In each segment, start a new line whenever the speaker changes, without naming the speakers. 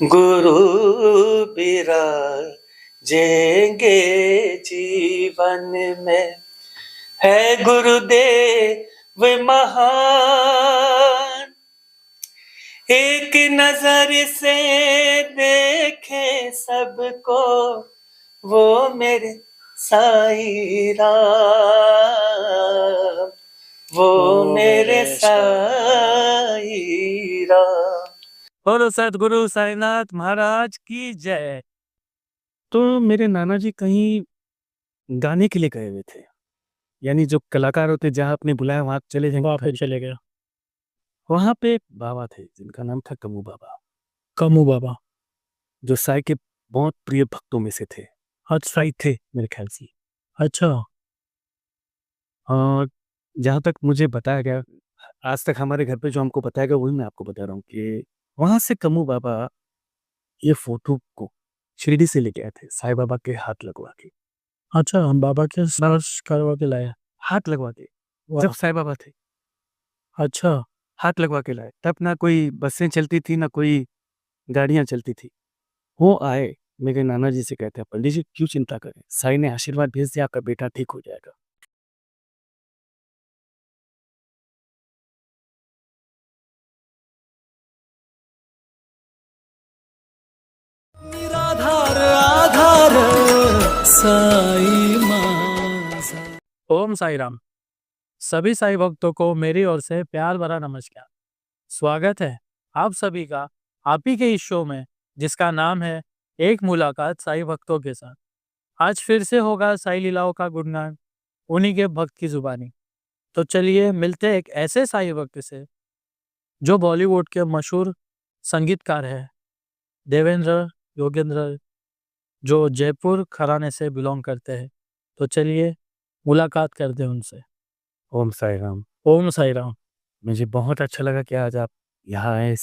गुरु बिराजेंगे जीवन में, है गुरुदेव महान। एक नजर से देखे सबको, वो मेरे साईं राम, वो मेरे साईं राम।
बोलो सतगुरु साईनाथ महाराज की जय। तो मेरे नाना जी कहीं गाने के लिए गए हुए थे, यानी जो कलाकार होते जहाँ आपने बुलाया वहां चले जाएंगे, वहां पे चले गए। वहां पे एक बाबा थे जिनका नाम था कमू बाबा। कमू बाबा जो साई के बहुत प्रिय भक्तों में से थे, हर साई थे मेरे ख्याल से। अच्छा। और जहाँ तक मुझे बताया गया, आज तक हमारे घर पे जो हमको बताया गया वही मैं आपको बता रहा हूँ कि वहां से कमू बाबा ये फोटो को शिरडी से लेके आए थे, साईं बाबा के हाथ लगवा के। अच्छा, हम बाबा के स्पर्श करवा के लाए, हाथ लगवा के, जब साईं बाबा थे। अच्छा, हाथ लगवा के लाए। तब ना कोई बसें चलती थी ना कोई गाड़ियां चलती थी। वो आए, मेरे नाना जी से कहते हैं, पंडित जी क्यों चिंता करें, साईं ने आशीर्वाद भेज दिया, आपका बेटा ठीक हो जाएगा।
निराधार आधार साईं मां।
ओम साई राम। सभी साई भक्तों को मेरी ओर से प्यार भरा नमस्कार। स्वागत है आप सभी का आप ही के इस शो में, जिसका नाम है एक मुलाकात साई भक्तों के साथ। आज फिर से होगा साई लीलाओं का गुणगान, उन्हीं के भक्त की जुबानी। तो चलिए मिलते हैं एक ऐसे साई भक्त से जो बॉलीवुड के मशहूर संगीतकार है, देवेंद्र योगेंद्र, जो जयपुर घराने से बिलोंग करते हैं। तो चलिए मुलाकात करते हैं उनसे। ओम साई राम। ओम साई राम। मुझे बहुत अच्छा लगा कि आज आप यहाँ आए।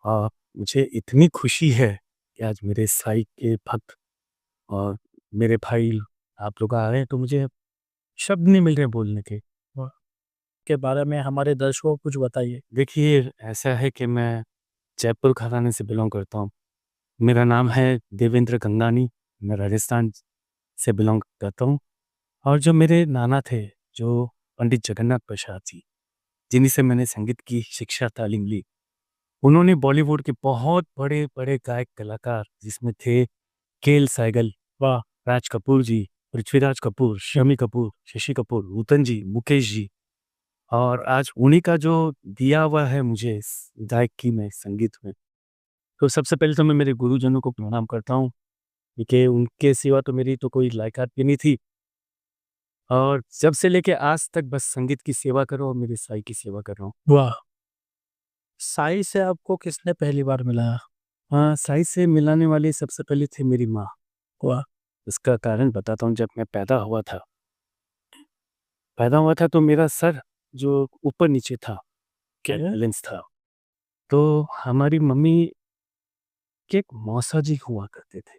और मुझे इतनी खुशी है कि आज मेरे साई के भक्त और मेरे भाई आप लोग आ रहे हैं, तो मुझे शब्द नहीं मिल रहे बोलने के। और के बारे में हमारे दर्शकों को कुछ बताइए। देखिए, ऐसा है कि मैं जयपुर घराने से बिलोंग करता हूँ। मेरा नाम है देवेंद्र गंगानी, मैं राजस्थान से बिलोंग करता हूँ। और जो मेरे नाना थे, जो पंडित जगन्नाथ प्रसाद जी, जिन्हीं से मैंने संगीत की शिक्षा तालीम ली, उन्होंने बॉलीवुड के बहुत बड़े बड़े गायक कलाकार, जिसमें थे केएल सहगल, वाह, राज कपूर जी, पृथ्वीराज कपूर, शमी कपूर, शशि कपूर, नूतन जी, मुकेश जी, और आज उन्हीं का जो दिया हुआ है मुझे इस गायकी में, संगीत में। तो सबसे पहले तो मैं मेरे गुरुजनों को प्रणाम करता हूँ, क्योंकि उनके सिवा तो मेरी तो कोई लायकात भी नहीं थी। और जब से लेके आज तक बस संगीत की सेवा करो और मेरे साई की सेवा कर रहा हूँ। वाह। साई से आपको किसने पहली बार मिलाया? हाँ, साई से मिलाने वाली सबसे पहले थी मेरी माँ। वाह। इसका कारण बताता हूँ। जब मैं पैदा हुआ था तो मेरा सर जो ऊपर नीचे था, क्या बैलेंस था। तो हमारी मम्मी के एक मौसा जी हुआ करते थे,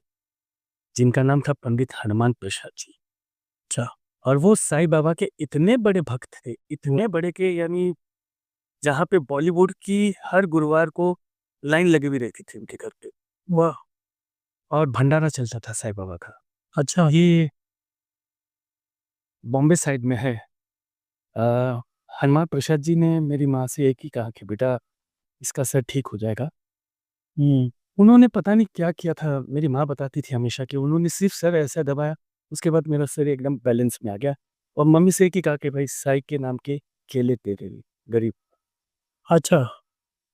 जिनका नाम था पंडित हनुमान प्रसाद जी। अच्छा। और वो साईं बाबा के इतने बड़े भक्त थे, इतने बड़े के यानी जहाँ पे बॉलीवुड की हर गुरुवार को लाइन लगी हुई रहती थी उनके घर पे। वाह। और भंडारा चलता था साईं बाबा का। अच्छा, ये बॉम्बे साइड में है। हनुमान प्रसाद जी ने मेरी माँ से एक ही कहा कि बेटा इसका सर ठीक हो जाएगा। उन्होंने पता नहीं क्या किया था, मेरी माँ बताती थी हमेशा कि उन्होंने सिर्फ सर ऐसा दबाया, उसके बाद मेरा सर एकदम बैलेंस में आ गया। और मम्मी से एक ही कहा कि भाई साई के नाम के केले तेरे लिए गरीब। अच्छा।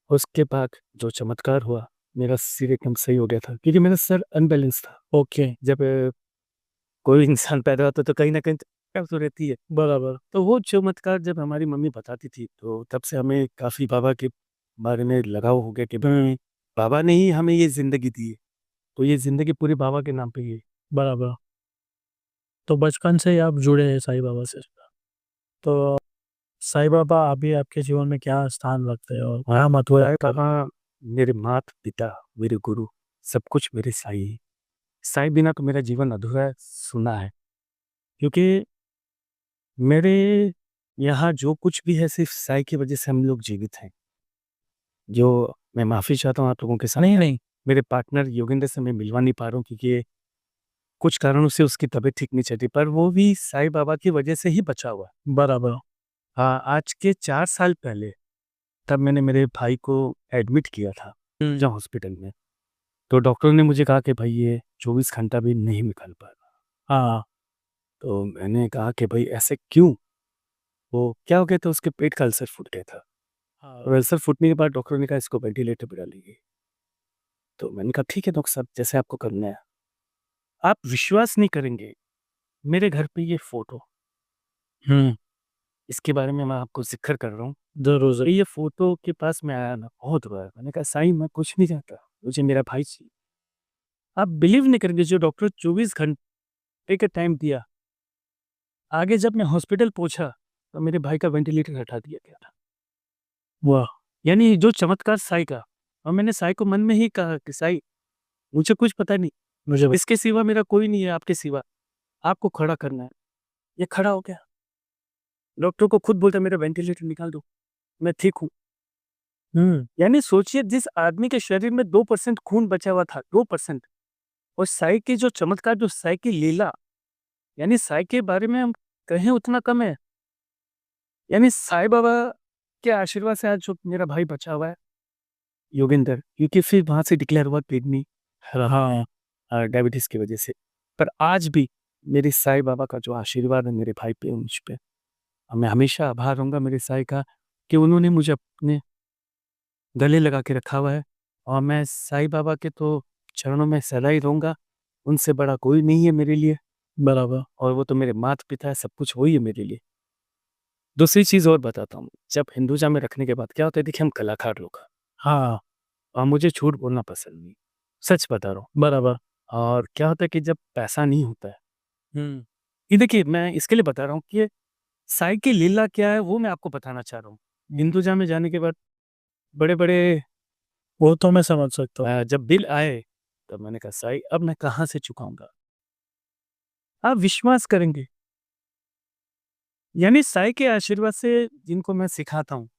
उसके बाद जो चमत्कार हुआ, मेरा सिर एकदम सही हो गया था, क्योंकि मेरा सर अनबैलेंस था। ओके। जब कोई इंसान पैदा होता तो कहीं ना कहीं तकलीफ तो रहती है। बराबर। तो वो चमत्कार जब हमारी मम्मी बताती थी, तो तब से हमें काफी बाबा के बारे में लगाव हो गया कि भाई बाबा ने ही हमें ये जिंदगी दी है, तो ये जिंदगी पूरी बाबा के नाम पे ही है। बराबर। तो बचपन से ही आप जुड़े हैं साईं बाबा से। तो साईं बाबा अभी आपके जीवन में क्या स्थान रखते हैं और क्या महत्व है आपका? बाबा मेरे माता पिता, मेरे गुरु, सब कुछ मेरे साईं है। साईं बिना तो मेरा जीवन अधूरा है, सुना है। क्योंकि मेरे यहाँ जो कुछ भी है सिर्फ साईं की वजह से हम लोग जीवित हैं। जो
मैं माफ़ी चाहता हूँ आप लोगों के साथ।
नहीं नहीं
मेरे पार्टनर योगेंद्र से मैं मिलवा नहीं पा रहा हूँ क्योंकि कुछ कारणों से उसकी तबीयत ठीक नहीं चल रही, पर वो भी साईं बाबा की वजह से ही बचा हुआ है।
बराबर।
हाँ, आज के 4 साल पहले तब मैंने मेरे भाई को एडमिट किया था जहाँ हॉस्पिटल में। तो डॉक्टर ने मुझे कहा कि भाई ये 24 घंटा भी नहीं निकल पा रहा।
हाँ
तो मैंने कहा कि भाई ऐसे क्यों? वो क्या हो गया था, उसके पेट का अल्सर फूट गया था।
हाँ
और अल्सर फूटने के बाद डॉक्टर ने कहा इसको वेंटिलेटर पे डालिए। तो मैंने कहा ठीक है डॉक्टर साहब, जैसे आपको करना है। आप विश्वास नहीं करेंगे, मेरे घर पे ये फ़ोटो, इसके बारे में मैं आपको ज़िक्र कर रहा हूँ।
जरूर जरूर।
ये फ़ोटो के पास मैं आया ना बहुत बार, मैंने कहा साईं मैं कुछ नहीं चाहता, मुझे मेरा भाई चाहिए। आप बिलीव नहीं करेंगे, जो डॉक्टर 24 घंटे का टाइम दिया, आगे जब मैं हॉस्पिटल पहुँचा तो मेरे भाई का वेंटिलेटर हटा दिया गया था।
वाह।
यानी जो चमत्कार साईं का। और मैंने साईं को मन में ही कहा कि साईं मुझे कुछ पता नहीं,
मुझे
इसके सिवा मेरा कोई नहीं है, आपके सिवा, आपको खड़ा करना है। ये खड़ा हो गया। डॉक्टर को खुद बोलता मेरा वेंटिलेटर निकाल दो, मैं ठीक हूँ। यानी सोचिए जिस आदमी के शरीर में 2% खून बचा हुआ था, 2%, और साईं की जो चमत्कार, जो साईं की लीला, यानी साईं के बारे में हम कहें उतना कम है। यानी साईं बाबा के आशीर्वाद से आज जो मेरा भाई बचा हुआ है योगेंद्र, क्योंकि फिर वहाँ से डिक्लेयर हुआ किडनी
हाँ
डायबिटीज़ की वजह से। पर आज भी मेरे साईं बाबा का जो आशीर्वाद है मेरे भाई पे, मुझ पे, और मैं हमेशा आभार रहूँगा मेरे साईं का कि उन्होंने मुझे अपने गले लगा के रखा हुआ है। और मैं साईं बाबा के तो चरणों में सदा ही रहूँगा। उनसे बड़ा कोई नहीं है मेरे लिए,
बराबर।
और वो तो मेरे माता-पिता है, सब कुछ वही है मेरे लिए। दूसरी चीज़ और बताता हूँ, जब हिंदुजा में रखने के बाद क्या होता है, देखिए हम कलाकार लोग हैं,
हाँ
और मुझे झूठ बोलना पसंद नहीं, सच बता रहा हूँ।
बराबर।
और क्या होता है कि जब पैसा नहीं होता है, ये देखिए मैं इसके लिए बता रहा हूँ कि साईं की लीला क्या है वो मैं आपको बताना चाह रहा हूँ। हिंदुजा में जाने के बाद बड़े-बड़े
वो तो मैं समझ सकता हूँ।
जब बिल आए, तब मैंने कहा साईं अब मैं कहाँ से चुकाऊँगा? आप विश्वास करेंगे, यानी साईं के आशीर्वाद से जिनको मैं सिखाता हूँ,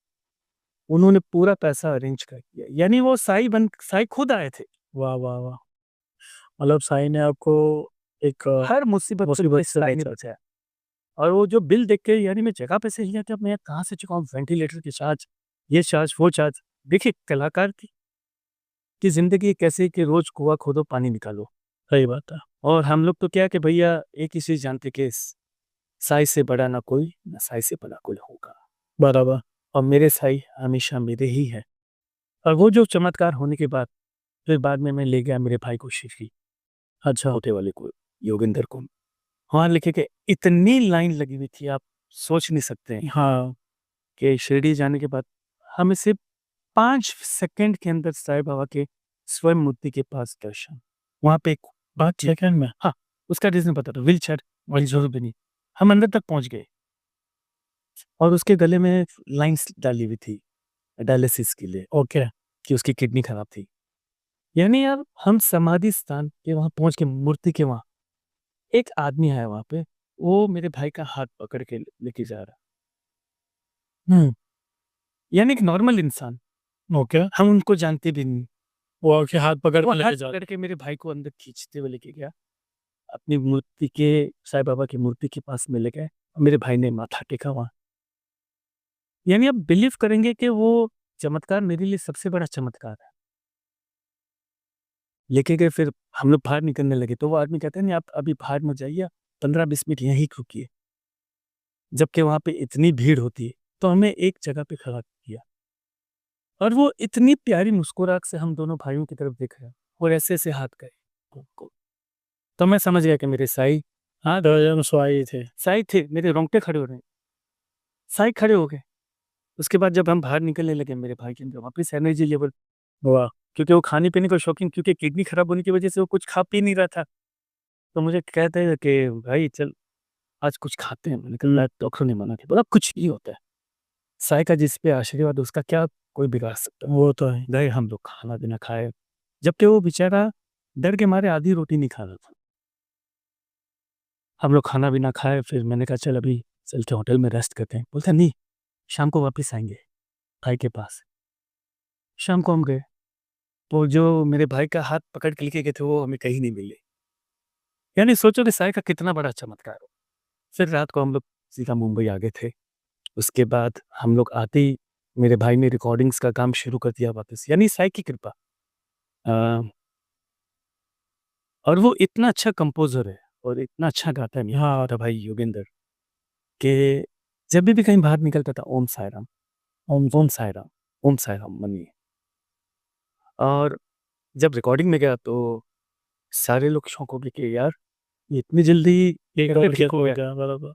उन्होंने पूरा पैसा अरेंज कर दिया। यानी वो साईं खुद आए थे।
वाह वाह वाह। मतलब साईं ने आपको एक
हर मुसीबत
मुसीबत
से
से
साईं ने
बचा।
बचाया। और वो जो बिल देख के यानी मैं जगह पे से हिल गया कि अब मैं कहाँ से चुकाऊँ वेंटिलेटर की चार्ज, ये चार्ज, वो चार्ज। देखिए कलाकार की ज़िंदगी एक ऐसी है कि रोज़ कुआँ खोदो, पानी निकालो।
सही बात है।
और हम लोग तो क्या है कि भैया एक ही चीज़ जानते कि साईं से बड़ा ना कोई, ना साईं से बड़ा कोई होगा।
बराबर।
और मेरे साईं हमेशा मेरे ही हैं। और वो जो चमत्कार होने के बाद फिर बाद में मैं ले गया मेरे भाई को शिरडी,
अच्छा।
छोटे वाले को, योगेंद्र को। वहाँ लिखे कि इतनी लाइन लगी हुई थी, आप सोच नहीं सकते हैं
हाँ
कि शिरडी जाने के बाद हमें सिर्फ 5 सेकंड के अंदर साईं बाबा के स्वयं मूर्ति के पास दर्शन। वहाँ पे एक
5 सेकंड में।
हाँ, उसका रीज़न बता दो, व्हीलचेयर वाली ज़रूरत भी नहीं। हम अंदर तक पहुँच गए और उसके गले में लाइन्स डाली हुई थी डायलिसिस के लिए,
ओके।
कि उसकी किडनी खराब थी। यानी यार हम समाधि स्थान के वहाँ पहुँच के मूर्ति के वहाँ, एक आदमी आया वहाँ पे, वो मेरे भाई का हाथ पकड़ के लेके जा रहा। यानी एक नॉर्मल इंसान,
ओके।
हम उनको जानते भी नहीं।
वो आपके हाथ पकड़
वो
के
हाथ
लेके जा
पकड़ के मेरे भाई को अंदर खींचते हुए लेके गया। अपनी मूर्ति के, साईं बाबा की मूर्ति के पास में ले गए। मेरे भाई ने माथा टेका वहाँ। यानी आप बिलीव करेंगे कि वो चमत्कार मेरे लिए सबसे बड़ा चमत्कार है। लेके गए, फिर हम लोग बाहर निकलने लगे तो वो आदमी कहता है नहीं आप अभी बाहर मत जाइए, 15-20 मिनट यहीं रुकिए। जबकि वहाँ पे इतनी भीड़ होती है, तो हमें एक जगह पे खड़ा किया। और वो इतनी प्यारी मुस्कुराहट से हम दोनों भाइयों की तरफ देख रहे हैं और ऐसे-ऐसे हाथ गए को। तो मैं समझ गया कि मेरे साईं,
हाँ 2000 में स्वाई थे।
साईं थे, मेरे रोंगटे खड़े हो रहे हैं। साईं खड़े हो गए। उसके बाद जब हम बाहर निकलने लगे, मेरे भाई के अंदर वापस एनर्जी लेवल,
वाह।
क्योंकि वो खाने-पीने का शौकीन, क्योंकि किडनी खराब होने की वजह से वो कुछ खा पी नहीं रहा था। तो मुझे कहते हैं कि भाई चल आज कुछ खाते हैं। मैंने कहा डॉक्टर ने मना किया। बोला कुछ नहीं होता है। साईं का जिस पे आशीर्वाद उसका क्या कोई बिगाड़ सकता है।
वो तो है।
गए हम लोग खाना-पीना खाए। जबकि वो बेचारा डर के मारे आधी रोटी नहीं खा रहा था। हम लोग खाना-पीना खाए, फिर मैंने कहा चल अभी चलते हैं होटल में रेस्ट करते हैं। बोलता नहीं, शाम को वापस आएँगे भाई के पास। शाम को हम गए, वो जो मेरे भाई का हाथ पकड़ के लेके गए थे वो हमें कहीं नहीं मिले। यानी सोचो कि साई का कितना बड़ा चमत्कार हो। फिर रात को हम लोग सीधा मुंबई आ गए थे। उसके बाद हम लोग आते ही मेरे भाई ने रिकॉर्डिंग्स का काम शुरू कर दिया वापस, यानी साई की कृपा। अ, और वो इतना अच्छा कंपोज़र है और इतना अच्छा गाता है मेरा
हाँ।
छोटा भाई योगेंद्र, कि जब भी कहीं बाहर निकलता था ओम साई राम, ओम साई राम, ओम साई राम मनिए। और जब रिकॉर्डिंग में गया तो सारे लोग शॉक हो गए कि यार ये इतनी जल्दी
एक
कैसे
और
ठीक हो गया?
बराबर।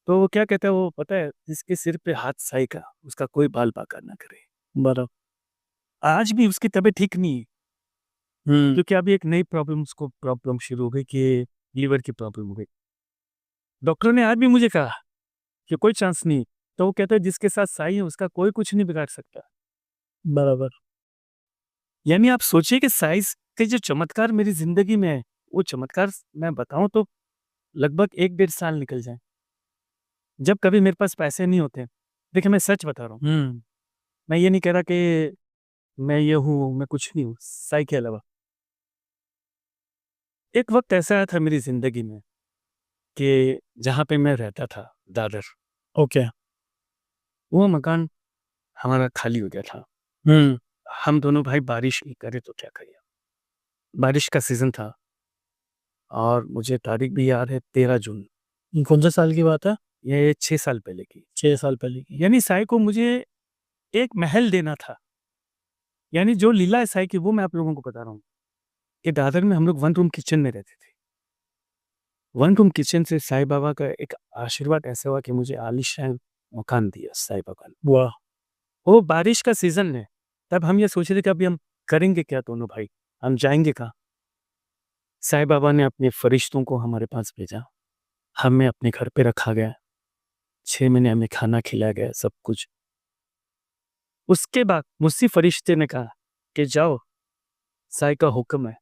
तो वो क्या कहता है, वो पता है, जिसके सिर पे हाथ साई का उसका कोई बाल बांका ना करे।
बराबर।
आज भी उसकी तबीयत ठीक नहीं है, क्योंकि अभी एक नई प्रॉब्लम शुरू हो गई कि लीवर की प्रॉब्लम हो गई। डॉक्टर ने आज भी मुझे कहा कि कोई चांस नहीं, तो वो कहता है जिसके साथ साई है उसका कोई कुछ नहीं बिगाड़ सकता।
बराबर।
यानी आप सोचिए कि साई के जो चमत्कार मेरी जिंदगी में है, वो चमत्कार मैं बताऊं तो लगभग 1-1.5 साल निकल जाए। जब कभी मेरे पास पैसे नहीं होते, देखिए मैं सच बता रहा हूँ, मैं ये नहीं कह रहा कि मैं ये हूँ, मैं कुछ नहीं हूँ साई के अलावा। एक वक्त ऐसा आया था मेरी जिंदगी में कि जहाँ पे मैं रहता था, दादर,
ओके।
वो मकान हमारा खाली हो गया था। हम दोनों भाई बारिश नहीं करे तो क्या करिए, बारिश का सीजन था और मुझे तारीख भी याद है, 13 जून।
कौन से साल की बात है?
ये 6 साल पहले की।
6 साल पहले की।
यानी साई को मुझे एक महल देना था। यानी जो लीला है साई की वो मैं आप लोगों को बता रहा हूँ कि दादर में हम लोग 1 रूम किचन में रहते थे। 1 रूम किचन से साई बाबा का एक आशीर्वाद ऐसा हुआ कि मुझे आलीशान मकान दिया साई बाबा ने।
वाह।
वो बारिश का सीजन है, तब हम ये सोच रहे थे कि अभी हम करेंगे क्या दोनों भाई, हम जाएंगे कहाँ। साई बाबा ने अपने फरिश्तों को हमारे पास भेजा, हमें अपने घर पे रखा गया, 6 महीने हमें खाना खिलाया गया, सब कुछ। उसके बाद मुझसे फरिश्ते ने कहा कि जाओ, साई का हुक्म है,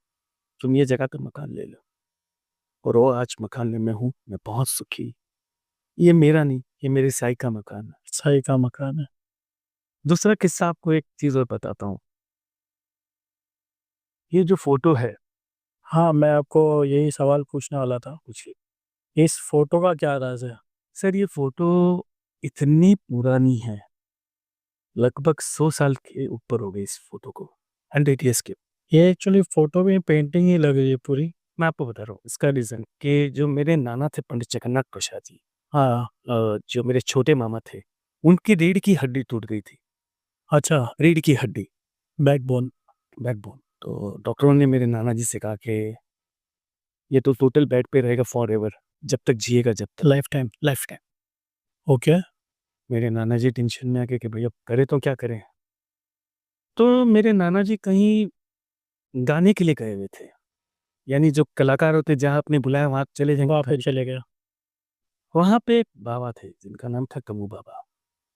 तुम ये जगह का मकान ले लो। और वो आज मकान में मैं हूँ, मैं बहुत सुखी। ये मेरा नहीं, ये मेरे साई का मकान है।
सही का मकान है।
दूसरा किस्सा आपको एक चीज और बताता हूँ। ये जो फोटो है,
हाँ, मैं आपको यही सवाल पूछने वाला था।
पूछिए
इस फोटो का क्या राज है?
सर, ये फोटो इतनी पुरानी है, लगभग 100 साल के ऊपर हो गई इस फोटो को, 100 years के।
ये एक्चुअली फोटो में पेंटिंग ही लग रही है पूरी।
मैं आपको बता रहा हूँ इसका रीजन कि जो मेरे नाना थे पंडित जगन्नाथ प्रसाद जी,
हाँ।
जो मेरे छोटे मामा थे, उनकी रीढ़ की हड्डी टूट गई थी।
अच्छा।
रीढ़ की हड्डी,
बैकबोन।
बैकबोन। तो डॉक्टरों ने मेरे नाना जी से कहा कि ये तो टोटल बेड पे रहेगा फॉर एवर, जब तक जिएगा जब तक।
Life time.
Life time.
Okay.
मेरे नाना जी टेंशन में आके कि भैया करे तो क्या करें। तो मेरे नाना जी कहीं गाने के लिए गए हुए थे, यानी जो कलाकार होते जहाँ आपने बुलाया वहां चले
वहाँ
जाएंगे।
पे चले गया।
वहां पे एक बाबा थे जिनका नाम था कमू बाबा,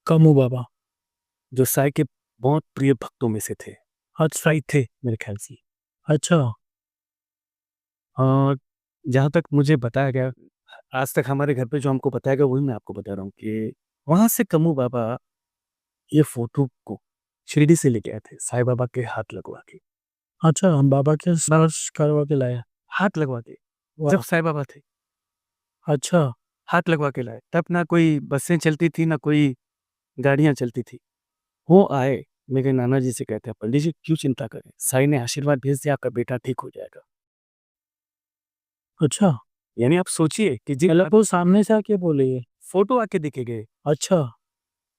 कमू बाबा।
जो साई के बहुत प्रिय भक्तों में से थे।
अच्छा।
साई थे मेरे ख्याल से।
अच्छा।
और जहाँ तक मुझे बताया गया, आज तक हमारे घर पे जो हमको बताया गया वही मैं आपको बता रहा हूँ कि वहां से कमू बाबा ये फोटो को शिरडी से लेके आए थे, साई बाबा के हाथ लगवा के।
अच्छा, हम बाबा के स्पर्श करवा के लाया।
हाथ लगवा के,
वाह।
जब साई बाबा थे
अच्छा।
हाथ लगवा के लाए। तब ना कोई बसें चलती थी ना कोई गाड़ियां चलती थी। वो आए, मेरे नाना जी से कहते हैं पंडित जी क्यों चिंता करें, साई ने आशीर्वाद भेज दिया, आपका बेटा ठीक हो जाएगा।
अच्छा,
यानी आप सोचिए कि जी
मतलब वो सामने से आके बोले ये?
फोटो आके दिखे गए,
अच्छा।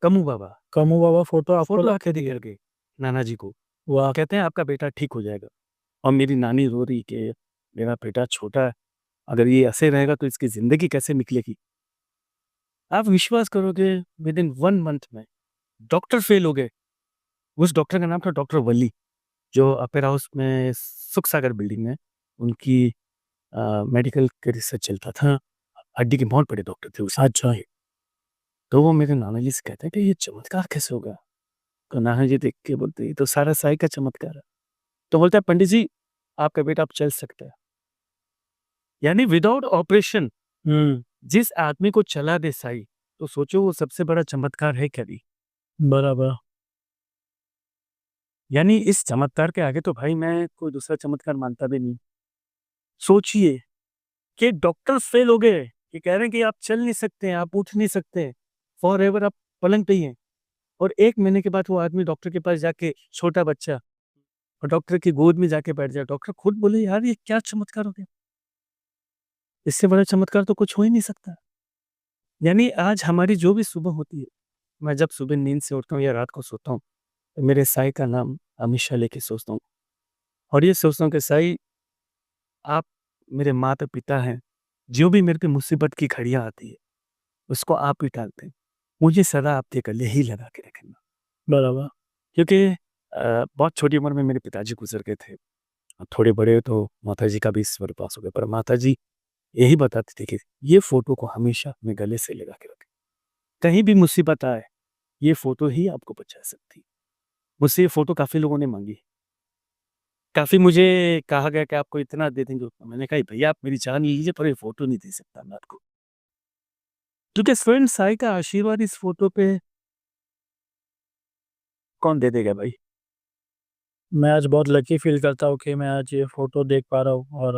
कमू बाबा
कमू बाबा फोटो आपको
फोटो आके दिखे गए नाना जी को,
वाह।
कहते हैं आपका बेटा ठीक हो जाएगा। और मेरी नानी रो रही कि मेरा बेटा छोटा है, अगर ये ऐसे रहेगा तो इसकी जिंदगी कैसे निकलेगी। आप विश्वास करोगे, विद इन 1 मंथ में डॉक्टर फेल हो गए। उस डॉक्टर का नाम था डॉक्टर वली, जो अपेरा हाउस में सुख सागर बिल्डिंग में उनकी मेडिकल का रिसर्च चलता था। हड्डी के बहुत बड़े डॉक्टर थे उस।
अच्छा।
तो वो मेरे नाना जी से कहते हैं कि ये चमत्कार कैसे होगा। तो नाना जी देख के बोलते ये तो सारा साई का चमत्कार है। तो बोलता है पंडित जी आपका बेटा अब चल सकता है। यानी विदाउट ऑपरेशन जिस आदमी को चला दे साई, तो सोचो वो सबसे बड़ा चमत्कार है क्या नहीं।
बराबर।
यानी इस चमत्कार के आगे तो भाई मैं कोई दूसरा चमत्कार मानता भी नहीं। सोचिए कि डॉक्टर फेल हो गए, ये कह रहे हैं कि आप चल नहीं सकते, आप उठ नहीं सकते, फॉरएवर आप पलंग पे ही हैं। और 1 महीने के बाद वो आदमी डॉक्टर के पास जाके, छोटा बच्चा, और डॉक्टर की गोद में जाके बैठ जाए। डॉक्टर खुद बोले, यार ये क्या चमत्कार हो गया? इससे बड़ा चमत्कार तो कुछ हो ही नहीं सकता। यानी आज हमारी जो भी सुबह होती है, मैं जब सुबह नींद से उठता हूँ या रात को सोता हूँ, तो मेरे साईं का नाम हमेशा लेके सोचता हूँ। और ये सोचता हूँ कि साईं, आप मेरे माता-पिता हैं, जो भी मेरे पे मुसीबत की घड़ियाँ आती है, उसको आप ही टालते हैं। मुझे सदा आपके गले ही लगा के रखना।
बराबर।
क्योंकि बहुत छोटी उम्र में मेरे पिताजी गुज़र गए थे। थोड़े बड़े हुए तो माताजी का भी स्वर्ग पास हो गया, पर माताजी यही बताती थी कि ये फ़ोटो को हमेशा अपने गले से लगा के रखें। कहीं भी मुसीबत आए, ये फ़ोटो ही आपको बचा सकती है। मुझसे ये फ़ोटो काफ़ी लोगों ने माँगी। काफ़ी मुझे कहा गया कि आपको इतना दे देंगे उतना। मैंने कहा, भैया आप मेरी जान ले लीजिए, पर ये फ़ोटो नहीं दे सकता मैं आपको। क्योंकि स्वयं साईं का आशीर्वाद इस फ़ोटो पे कौन दे देगा भाई?
मैं आज बहुत लकी फ़ील करता हूँ कि मैं आज ये फ़ोटो देख पा रहा हूँ और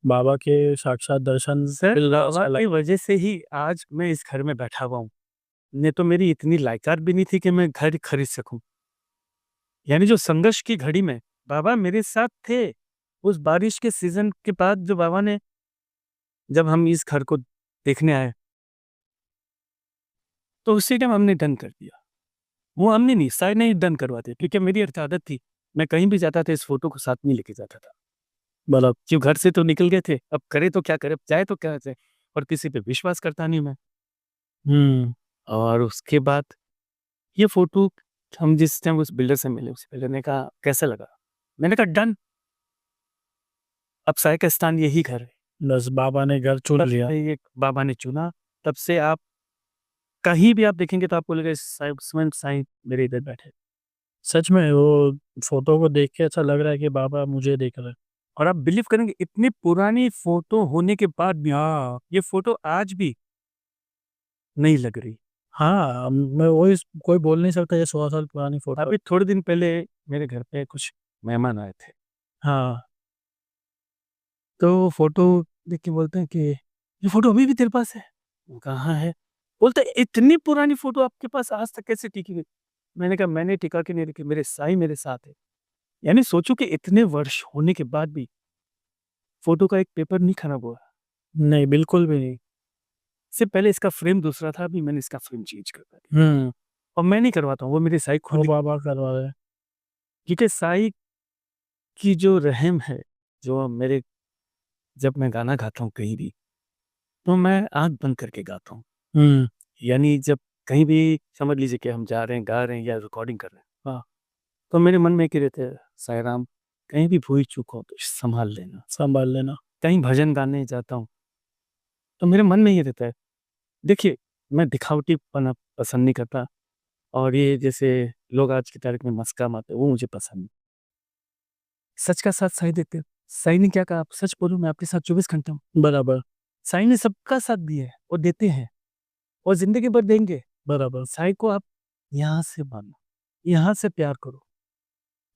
बाबा के साक्षात दर्शन
सर,
मिल रहा है, अच्छा
बाबा की वजह से ही आज मैं इस घर में बैठा हुआ हूँ। नहीं तो मेरी इतनी लायकात भी नहीं थी कि मैं घर खरीद सकूँ। यानी जो संघर्ष की घड़ी में बाबा मेरे साथ थे, उस बारिश के सीज़न के बाद जो बाबा ने, जब हम इस घर को देखने आए, तो उसी टाइम हमने डन कर दिया। वो हमने नहीं, साईं ने ही डन करवा दिया, क्योंकि मेरी एक आदत थी, मैं कहीं भी जाता था इस फ़ोटो को साथ में लेके जाता था। मतलब क्यों, घर से तो निकल गए थे, अब करे तो क्या करे, अब जाए तो क्या जाए, और किसी पे विश्वास करता नहीं मैं।
हुँ,
और उसके बाद ये फ़ोटो, हम जिस टाइम उस बिल्डर से मिले, उस बिल्डर ने कहा, कैसा लगा? मैंने कहा, डन। अब साईं का स्थान यही घर है।
बस बाबा ने घर चुन
बस
लिया।
ये बाबा ने चुना, तब से आप कहीं भी आप देखेंगे तो आपको लगेगा साईं, स्वयं साईं मेरे इधर बैठे।
सच में वो फ़ोटो को देख के ऐसा लग रहा है कि बाबा मुझे देख रहे हैं।
और आप बिलीव करेंगे, इतनी पुरानी फ़ोटो होने के बाद भी
हाँ,
ये फ़ोटो आज भी नहीं लग रही।
हाँ, मैं वही कोई बोल नहीं सकता ये 100 साल पुरानी फ़ोटो।
अभी थोड़े दिन पहले मेरे घर पे कुछ मेहमान आए थे,
हाँ,
तो वो फ़ोटो देख के बोलते हैं कि ये फ़ोटो अभी भी तेरे पास है? कहाँ है? बोलते हैं, इतनी पुरानी फ़ोटो आपके पास आज तक कैसे टिकी हुई? मैंने कहा, मैंने टिका के नहीं रखी, मेरे साईं मेरे साथ है। यानी सोचो कि इतने वर्ष होने के बाद भी फ़ोटो का एक पेपर नहीं खराब हुआ।
नहीं बिल्कुल भी नहीं।
इससे पहले इसका फ्रेम दूसरा था, अभी मैंने इसका फ्रेम चेंज करवा दिया।
हुँ,
और मैं नहीं करवाता हूँ, वो मेरे साईं
वो
खुद,
बाबा करवा रहे हैं।
क्योंकि साईं की जो रहम है, जो मेरे, जब मैं गाना गाता हूँ कहीं भी, तो मैं आँख बंद करके गाता हूँ।
हुँ,
यानी जब कहीं भी समझ लीजिए कि हम जा रहे हैं, गा रहे हैं या रिकॉर्डिंग कर रहे हैं, हाँ, तो मेरे मन में एक ही रहता है, साईं राम, कहीं भी भूल चूक हो तो सँभाल लेना।
सँभाल लेना।
कहीं भजन गाने जाता हूँ, तो मेरे मन में ये रहता है। देखिए, मैं दिखावटीपना पसंद नहीं करता, और ये जैसे लोग आज की तारीख में मस्का मारते हैं, वो मुझे पसंद नहीं। सच का साथ साईं देते हैं। साईं ने क्या कहा, आप सच बोलो, मैं आपके साथ 24 घंटे हूँ।
बराबर,
साईं ने सबका साथ दिया है और देते हैं, और ज़िंदगी भर देंगे।
बराबर।
साईं को आप यहाँ से मानो, यहाँ से प्यार करो।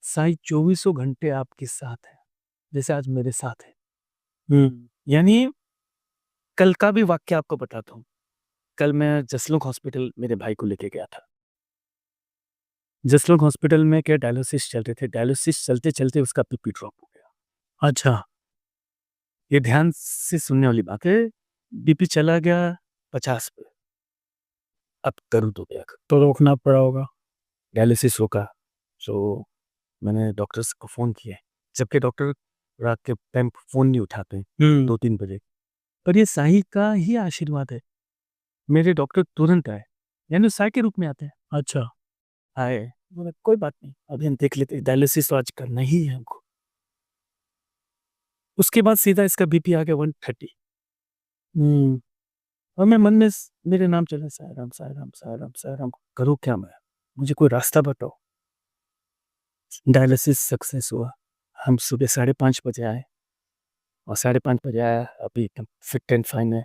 साईं चौबीसों घंटे आपके साथ है, जैसे आज मेरे साथ है।
हुँ,
यानी कल का भी वाक़या आपको बताता हूँ। कल मैं जसलोक हॉस्पिटल मेरे भाई को लेके गया था। जसलोक हॉस्पिटल में क्या डायलिसिस चल रहे थे, डायलिसिस चलते-चलते उसका बीपी ड्रॉप हो गया।
अच्छा,
ये ध्यान से सुनने वाली बात है, बीपी चला गया 50 पे। अब करूँ तो क्या करूँ?
तो रोकना पड़ा होगा।
डायलिसिस रोका, तो मैंने डॉक्टर्स को फ़ोन किए, जबकि डॉक्टर रात के टाइम फ़ोन नहीं उठाते हैं,
हुँ,
2-3 बजे। पर ये साईं का ही आशीर्वाद है। मेरे डॉक्टर तुरंत आए, यानी साईं के रूप में आते हैं।
अच्छा,
आए, बोला, कोई बात नहीं, अभी हम देख लेते हैं, डायलिसिस तो आज करना ही है हमको। उसके बाद सीधा इसका बीपी आ गया 130,
हुँ,
और मैं मन में मेरे नाम चले, साईं राम, साईं राम, साईं राम, साईं राम। करूँ क्या मैं? मुझे कोई रास्ता बताओ। डायलिसिस सक्सेस हुआ। हम सुबह 5:30 बजे आए, और 5:30 बजे आया, अभी एकदम फिट एंड फाइन है।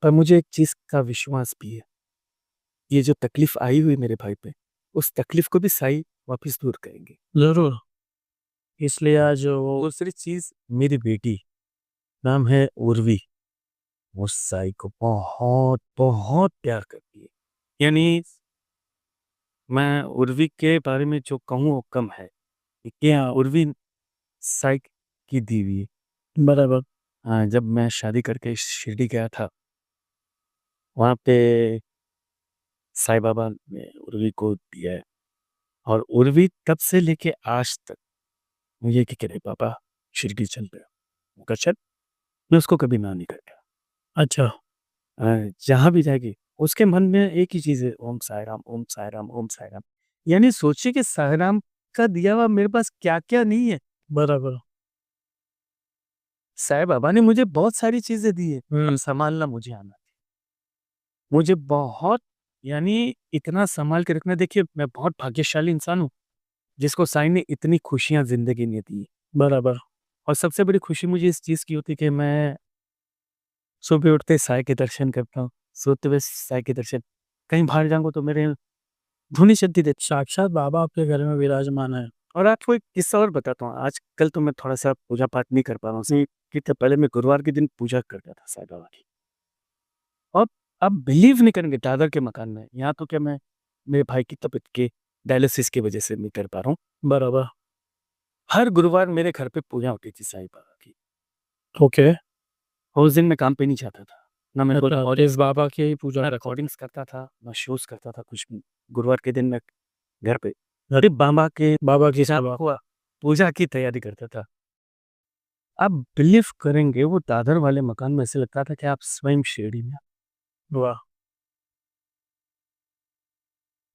पर मुझे एक चीज़ का विश्वास भी है, ये जो तकलीफ़ आई हुई मेरे भाई पे, उस तकलीफ को भी साई वापस दूर करेंगे।
जरूर। इसलिए आज वो
दूसरी चीज, मेरी बेटी नाम है उर्वी, वो साई को बहुत बहुत प्यार करती है। यानी मैं उर्वी के बारे में जो कहूँ वो कम है। क्या उर्वी साई की दीवी है।
बराबर।
हाँ, जब मैं शादी करके शिरडी गया था, वहाँ पे साई बाबा ने उर्वी को दिया है। और उर्वी तब से लेके आज तक मुझे कि करे पापा शिरडी चल रहे हो, मैं चल। मैं उसको कभी ना नहीं करता।
अच्छा।
जहाँ भी जाएगी उसके मन में एक ही चीज है, ओम साई राम, ओम साई राम, ओम साई राम। यानी सोचिए कि साई राम का दिया हुआ मेरे पास क्या क्या नहीं है।
बराबर।
साई बाबा ने मुझे बहुत सारी चीजें दी है, संभालना मुझे आना, मुझे बहुत, यानी इतना संभाल के रखना। देखिए मैं बहुत भाग्यशाली इंसान हूँ जिसको साई ने इतनी खुशियां जिंदगी में दी।
बराबर।
और सबसे बड़ी खुशी मुझे इस चीज की होती है कि मैं सुबह उठते साई के दर्शन करता हूँ, सोते हुए साई के दर्शन। कहीं बाहर जाऊंगा तो मेरे धुनी चलती रहती।
साक्षात बाबा आपके घर में विराजमान है।
और आपको एक किस्सा और बताता हूँ। आजकल तो मैं थोड़ा सा पूजा पाठ नहीं कर पा रहा हूँ, कि पहले मैं गुरुवार के दिन पूजा करता था साई बाबा की। और अब बिलीव नहीं करेंगे, दादर के मकान में, यहाँ तो क्या, मैं मेरे भाई की तबीयत के डायलिसिस की वजह से नहीं कर पा रहा हूँ।
बराबर।
हर गुरुवार मेरे घर पे पूजा होती थी साई बाबा की।
ओके।
और उस दिन मैं काम पे नहीं जाता था, ना मैं
अच्छा,
और
इस बाबा की पूजा
ना
करते थे।
रिकॉर्डिंग्स करता था, ना शोज करता था, कुछ भी। गुरुवार के दिन मैं घर पे गरीब बाबा के
बाबा की
साथ
सेवा।
हुआ पूजा की तैयारी करता था। आप बिलीव करेंगे, वो दादर वाले मकान में ऐसे लगता था कि आप स्वयं शिरडी में।
वाह।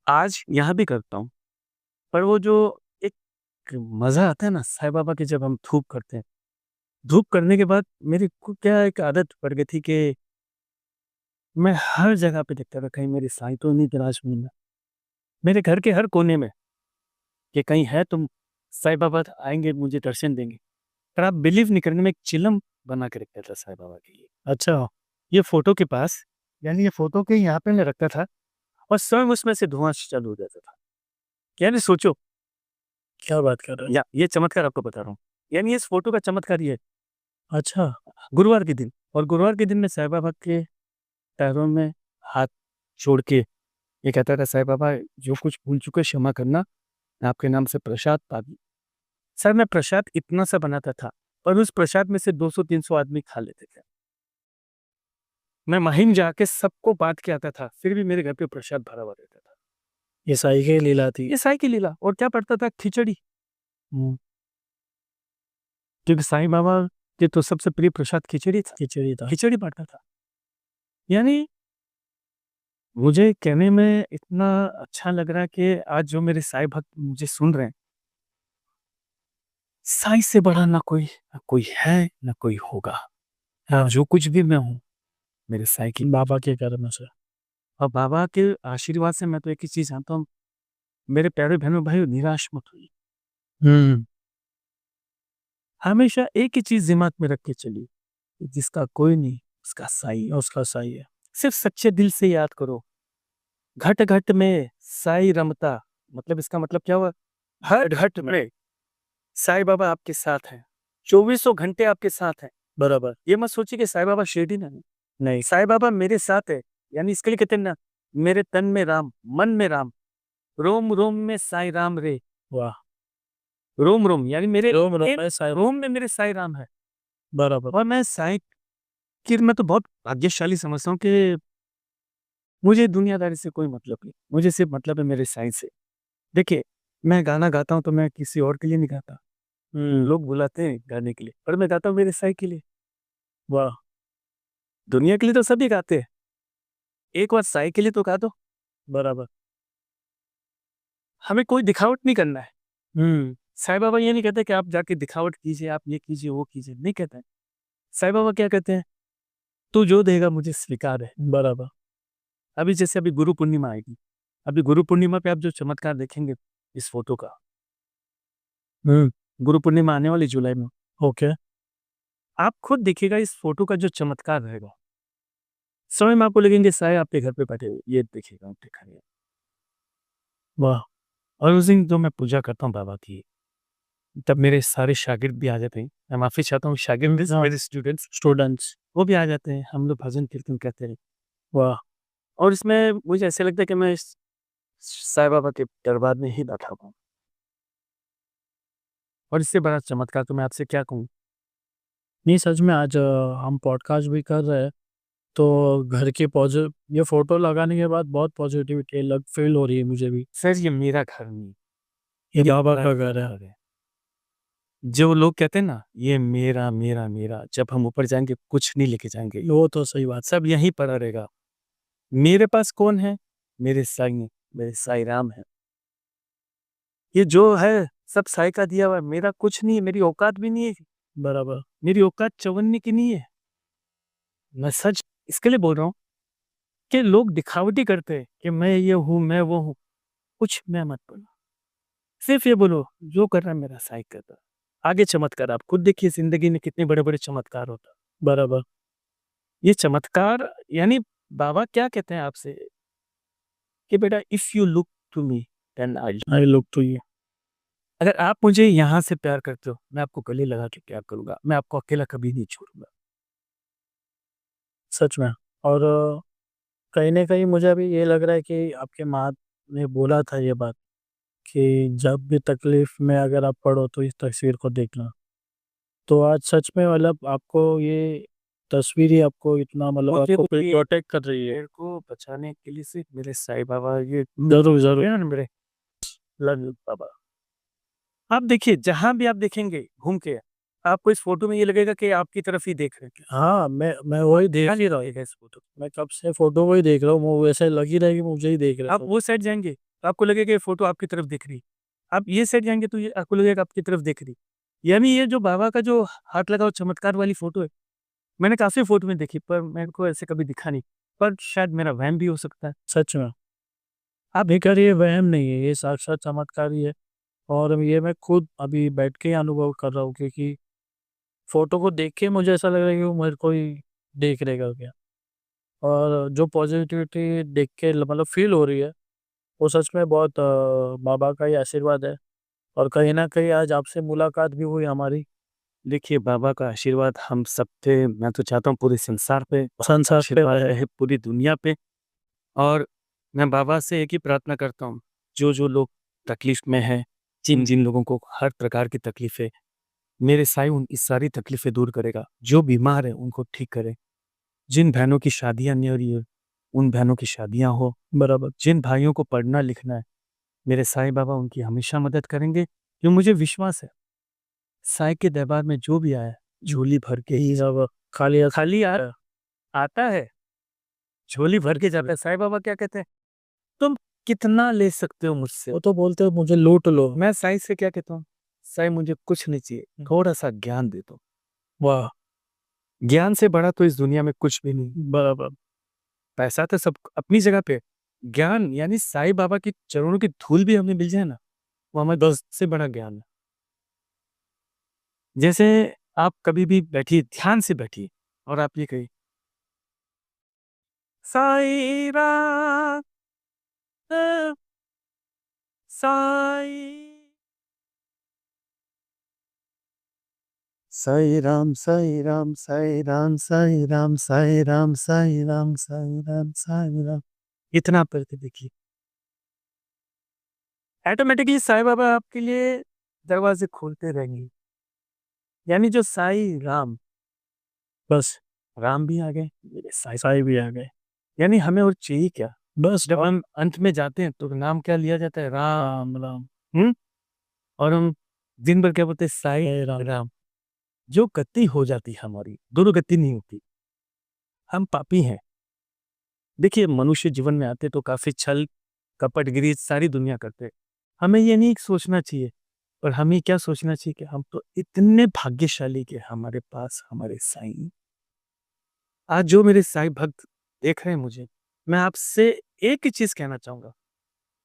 आज यहाँ भी करता हूँ, पर वो जो एक मजा आता है ना साई बाबा के, जब हम धूप करते हैं, धूप करने के बाद मेरी को क्या एक आदत पड़ गई थी कि मैं हर जगह पे देखता था कहीं मेरी साई तो नहीं विराजमान है, मेरे घर के हर कोने में, कि कहीं है तुम, साई बाबा आएंगे मुझे दर्शन देंगे। पर आप बिलीव नहीं करेंगे, मैं एक चिलम बना के रखता था साई बाबा के लिए।
अच्छा।
ये फोटो के पास, यानी ये फोटो के यहाँ पे मैं रखता था, और स्वयं उसमें से धुआं चालू हो जाता था। यानी सोचो,
क्या बात कर रहे हैं?
या ये चमत्कार आपको बता रहा हूँ, यानी इस फोटो का चमत्कार ये है।
अच्छा।
गुरुवार के दिन, और गुरुवार के दिन मैं साई बाबा के पैरों में हाथ जोड़ के ये कहता था, साई बाबा जो कुछ भूल चुके क्षमा करना, मैं आपके नाम से प्रसाद पा दी। सर मैं प्रसाद इतना सा बनाता था, और उस प्रसाद में से 200-300 आदमी खा लेते थे। मैं महिम जाके सबको बांट के आता था, फिर भी मेरे घर पे प्रसाद भरा हुआ रहता था।
ये साई की लीला थी।
ये साई की लीला। और क्या पड़ता था, खिचड़ी।
हम्म,
क्योंकि साईं बाबा के तो सबसे प्रिय प्रसाद खिचड़ी था,
खिचड़ी था।
खिचड़ी बांटता था। यानी मुझे कहने में इतना अच्छा लग रहा है कि आज जो मेरे साईं भक्त मुझे सुन रहे हैं, साईं से बड़ा ना कोई है, ना कोई होगा।
हाँ।
जो कुछ भी मैं हूँ, मेरे साईं की।
बाबा के कर्म से।
और बाबा के आशीर्वाद से मैं तो एक ही चीज जानता हूँ, मेरे प्यारे बहनों भाइयों, निराश मत होइए।
हम्म।
हमेशा एक ही चीज दिमाग में रख के चलिए, कि जिसका कोई नहीं उसका साईं है।
उसका साई है।
सिर्फ सच्चे दिल से याद करो, घट घट में साई रमता। मतलब इसका मतलब क्या हुआ, हर घट में साईं बाबा आपके साथ हैं, 2400 घंटे आपके साथ हैं।
बराबर।
ये मत सोचिए कि साईं बाबा शिरडी में हैं।
नहीं।
साईं बाबा मेरे साथ है। यानी इसके लिए कहते हैं ना, मेरे तन में राम, मन में राम, रोम रोम में साईं राम रे।
वाह।
रोम रोम यानी मेरे
रोम रोम में साई।
रोम में मेरे साईं राम है।
बराबर।
और मैं साईं की, मैं तो बहुत भाग्यशाली समझता हूँ कि मुझे दुनियादारी से कोई मतलब नहीं, मुझे सिर्फ मतलब है मेरे साईं से। देखिए मैं गाना गाता हूँ तो मैं किसी और के लिए नहीं गाता, लोग बुलाते हैं गाने के लिए, पर मैं गाता हूँ मेरे साईं के लिए।
वाह।
दुनिया के लिए तो सभी गाते हैं, एक बार साईं के लिए तो गा दो।
बराबर।
हमें कोई दिखावट नहीं करना है।
हम्म।
साईं बाबा ये नहीं कहते कि आप जाके दिखावट कीजिए, आप ये कीजिए वो कीजिए, नहीं कहते हैं। साईं बाबा क्या कहते हैं, तू जो देगा मुझे स्वीकार है।
बराबर।
अभी जैसे अभी गुरु पूर्णिमा आएगी, अभी गुरु पूर्णिमा पे आप जो चमत्कार देखेंगे इस फोटो का,
हम्म।
गुरु पूर्णिमा आने वाली जुलाई में,
ओके।
आप खुद देखिएगा इस फोटो का जो चमत्कार रहेगा। समय में आपको लगेंगे साईं आपके घर पे बैठे हुए, ये देखिएगा आप दिखाएंगे। वाह! और उस दिन जो मैं पूजा करता हूँ बाबा की, तब मेरे सारे शागिर्द भी आ जाते हैं। मैं माफ़ी चाहता हूँ, शागिर्द मीन्स मेरे स्टूडेंट्स वो भी आ जाते हैं, हम लोग भजन कीर्तन करते हैं। वाह! और इसमें मुझे ऐसा लगता है कि मैं इस साईं बाबा के दरबार में ही बैठा हुआ हूँ। और इससे बड़ा चमत्कार तो मैं आपसे क्या कहूँ? नहीं, सच में आज हम पॉडकास्ट भी कर रहे हैं, तो घर की ये फ़ोटो लगाने के बाद बहुत पॉज़िटिविटी लग फ़ील हो रही है मुझे भी। सर ये मेरा घर नहीं, ये बाबा का घर है। जो लोग कहते हैं ना, ये मेरा, मेरा, मेरा, जब हम ऊपर जाएँगे कुछ नहीं लेके जाएँगे। वो तो सही बात, सब यहीं पड़ा रहेगा। मेरे पास कौन है? मेरे साईं हैं, मेरे साईं राम हैं। ये जो है सब साईं का दिया हुआ है, मेरा कुछ नहीं है, मेरी औकात भी नहीं है। बराबर। मेरी औकात चवन्ने की नहीं है। मैं सच इसके लिए बोल रहा हूँ कि लोग दिखावटी करते हैं कि मैं ये हूँ, मैं वो हूँ। कुछ मैं मत बोलो। सिर्फ ये बोलो, जो कर रहा है मेरा साईं कर रहा है। आगे चमत्कार आप खुद देखिए ज़िंदगी में कितने बड़े-बड़े चमत्कार होता है। बराबर। ये चमत्कार यानी बाबा क्या कहते हैं आपसे कि बेटा if you look to me then I look to you. अगर आप मुझे यहाँ से प्यार करते हो, मैं आपको गले लगा के प्यार करूँगा। मैं आपको अकेला कभी नहीं छोड़ूँगा। सच में। और कहीं न कहीं मुझे अभी ये लग रहा है कि आपके माँ ने बोला था ये बात कि जब भी तकलीफ़ में अगर आप पड़ो तो इस तस्वीर को देखना। तो आज सच में मतलब आपको ये तस्वीर ही आपको इतना मतलब
मुझे
आपको
भी
प्रोटेक्ट कर रही है। मेरे को बचाने के लिए सिर्फ मेरे साईं बाबा ये ज़रूर, ज़रूर। है ना मेरे लव यू बाबा। आप देखिए जहाँ भी आप देखेंगे घूम के, आपको इस फ़ोटो में ये लगेगा कि आपकी तरफ ही देख रहे हैं। हाँ, मैं वही देख ही रहा हूँ इस फ़ोटो। मैं कब से फ़ोटो को ही देख रहा हूँ, वो वैसे लग ही रहा है कि मुझे ही देख रहा है। आप वो साइड जाएँगे, तो आपको लगेगा ये फ़ोटो आपकी तरफ देख रही है। आप ये साइड जाएँगे तो ये आपको लगेगा आपकी तरफ देख रही है। यानी ये जो बाबा का जो हाथ लगाओ चमत्कार वाली फ़ोटो है, मैंने काफ़ी फ़ोटो में देखी पर मेरे को ऐसे कभी दिखा नहीं। पर शायद मेरा वहम भी हो सकता है। सच में। आप भी कह रही है वहम नहीं है, ये साक्षात चमत्कार ही है। और ये मैं खुद अभी बैठ के ही अनुभव कर रहा हूँ क्योंकि फ़ोटो को देख के मुझे ऐसा लग रहा है कि वो मेरे को ही देख रहे करके। और जो पॉज़िटिविटी देख के मतलब फ़ील हो रही है, वो सच में बहुत बाबा का ही आशीर्वाद है। और कहीं न कहीं आज आपसे मुलाकात भी हुई हमारी। देखिए बाबा का आशीर्वाद हम सब पे मैं तो चाहता हूँ पूरे संसार पे आशीर्वाद रहे पूरी दुनिया पे। और मैं बाबा से एक ही प्रार्थना करता हूँ, जो लोग तकलीफ़ में हैं, जिन लोगों को हर प्रकार की तकलीफ़ है, मेरे साईं उनकी सारी तकलीफ़ें दूर करेगा। जो बीमार हैं उनको ठीक करे। जिन बहनों की शादियाँ नहीं हो रही है, उन बहनों की शादियाँ हो। बराबर। जिन भाइयों को पढ़ना-लिखना है, मेरे साईं बाबा उनकी हमेशा मदद करेंगे, क्यों मुझे विश्वास है। साईं के दरबार में जो भी आया, झोली भर के ही सब खाली आता है, झोली भर के जाता है। साईं बाबा क्या कहते हैं, तुम कितना ले सकते हो मुझसे? वो तो बोलते हो मुझे लूट लो। मैं साईं से क्या कहता हूँ, साईं मुझे कुछ नहीं चाहिए, थोड़ा-सा ज्ञान दे दो। वाह! ज्ञान से बड़ा तो इस दुनिया में कुछ भी नहीं। बराबर। पैसा तो सब अपनी जगह पे, ज्ञान यानी साईं बाबा के चरणों की धूल भी हमें मिल जाए ना, वो हमें 10 से बड़ा ज्ञान है। जैसे आप कभी भी बैठिए, ध्यान से बैठिए और आप ये कहिए, साईं राम साईं साईं राम साईं राम साईं राम साईं राम साईं राम साईं राम साईं राम साईं राम। इतना आप करके देखिए, ऑटोमेटिकली साईं बाबा आपके लिए दरवाजे खोलते रहेंगे। यानी जो साईं राम, बस राम भी आ गए, मेरे साईं साईं भी आ गए। यानी हमें और चाहिए क्या? बस जब हम अंत में जाते हैं तो नाम क्या लिया जाता है? राम, राम। और हम दिन भर क्या बोलते हैं? साईं राम, राम। जो गति हो जाती है हमारी, दोनों गति नहीं होती। हम पापी हैं। देखिए मनुष्य जीवन में आते तो काफ़ी छल, कपटगिरी सारी दुनिया करते हैं। हमें ये नहीं सोचना चाहिए, पर हमें क्या सोचना चाहिए कि हम तो इतने भाग्यशाली कि हमारे पास हमारे साईं। आज जो मेरे साईं भक्त देख रहे हैं मुझे, मैं आपसे एक ही चीज़ कहना चाहूँगा,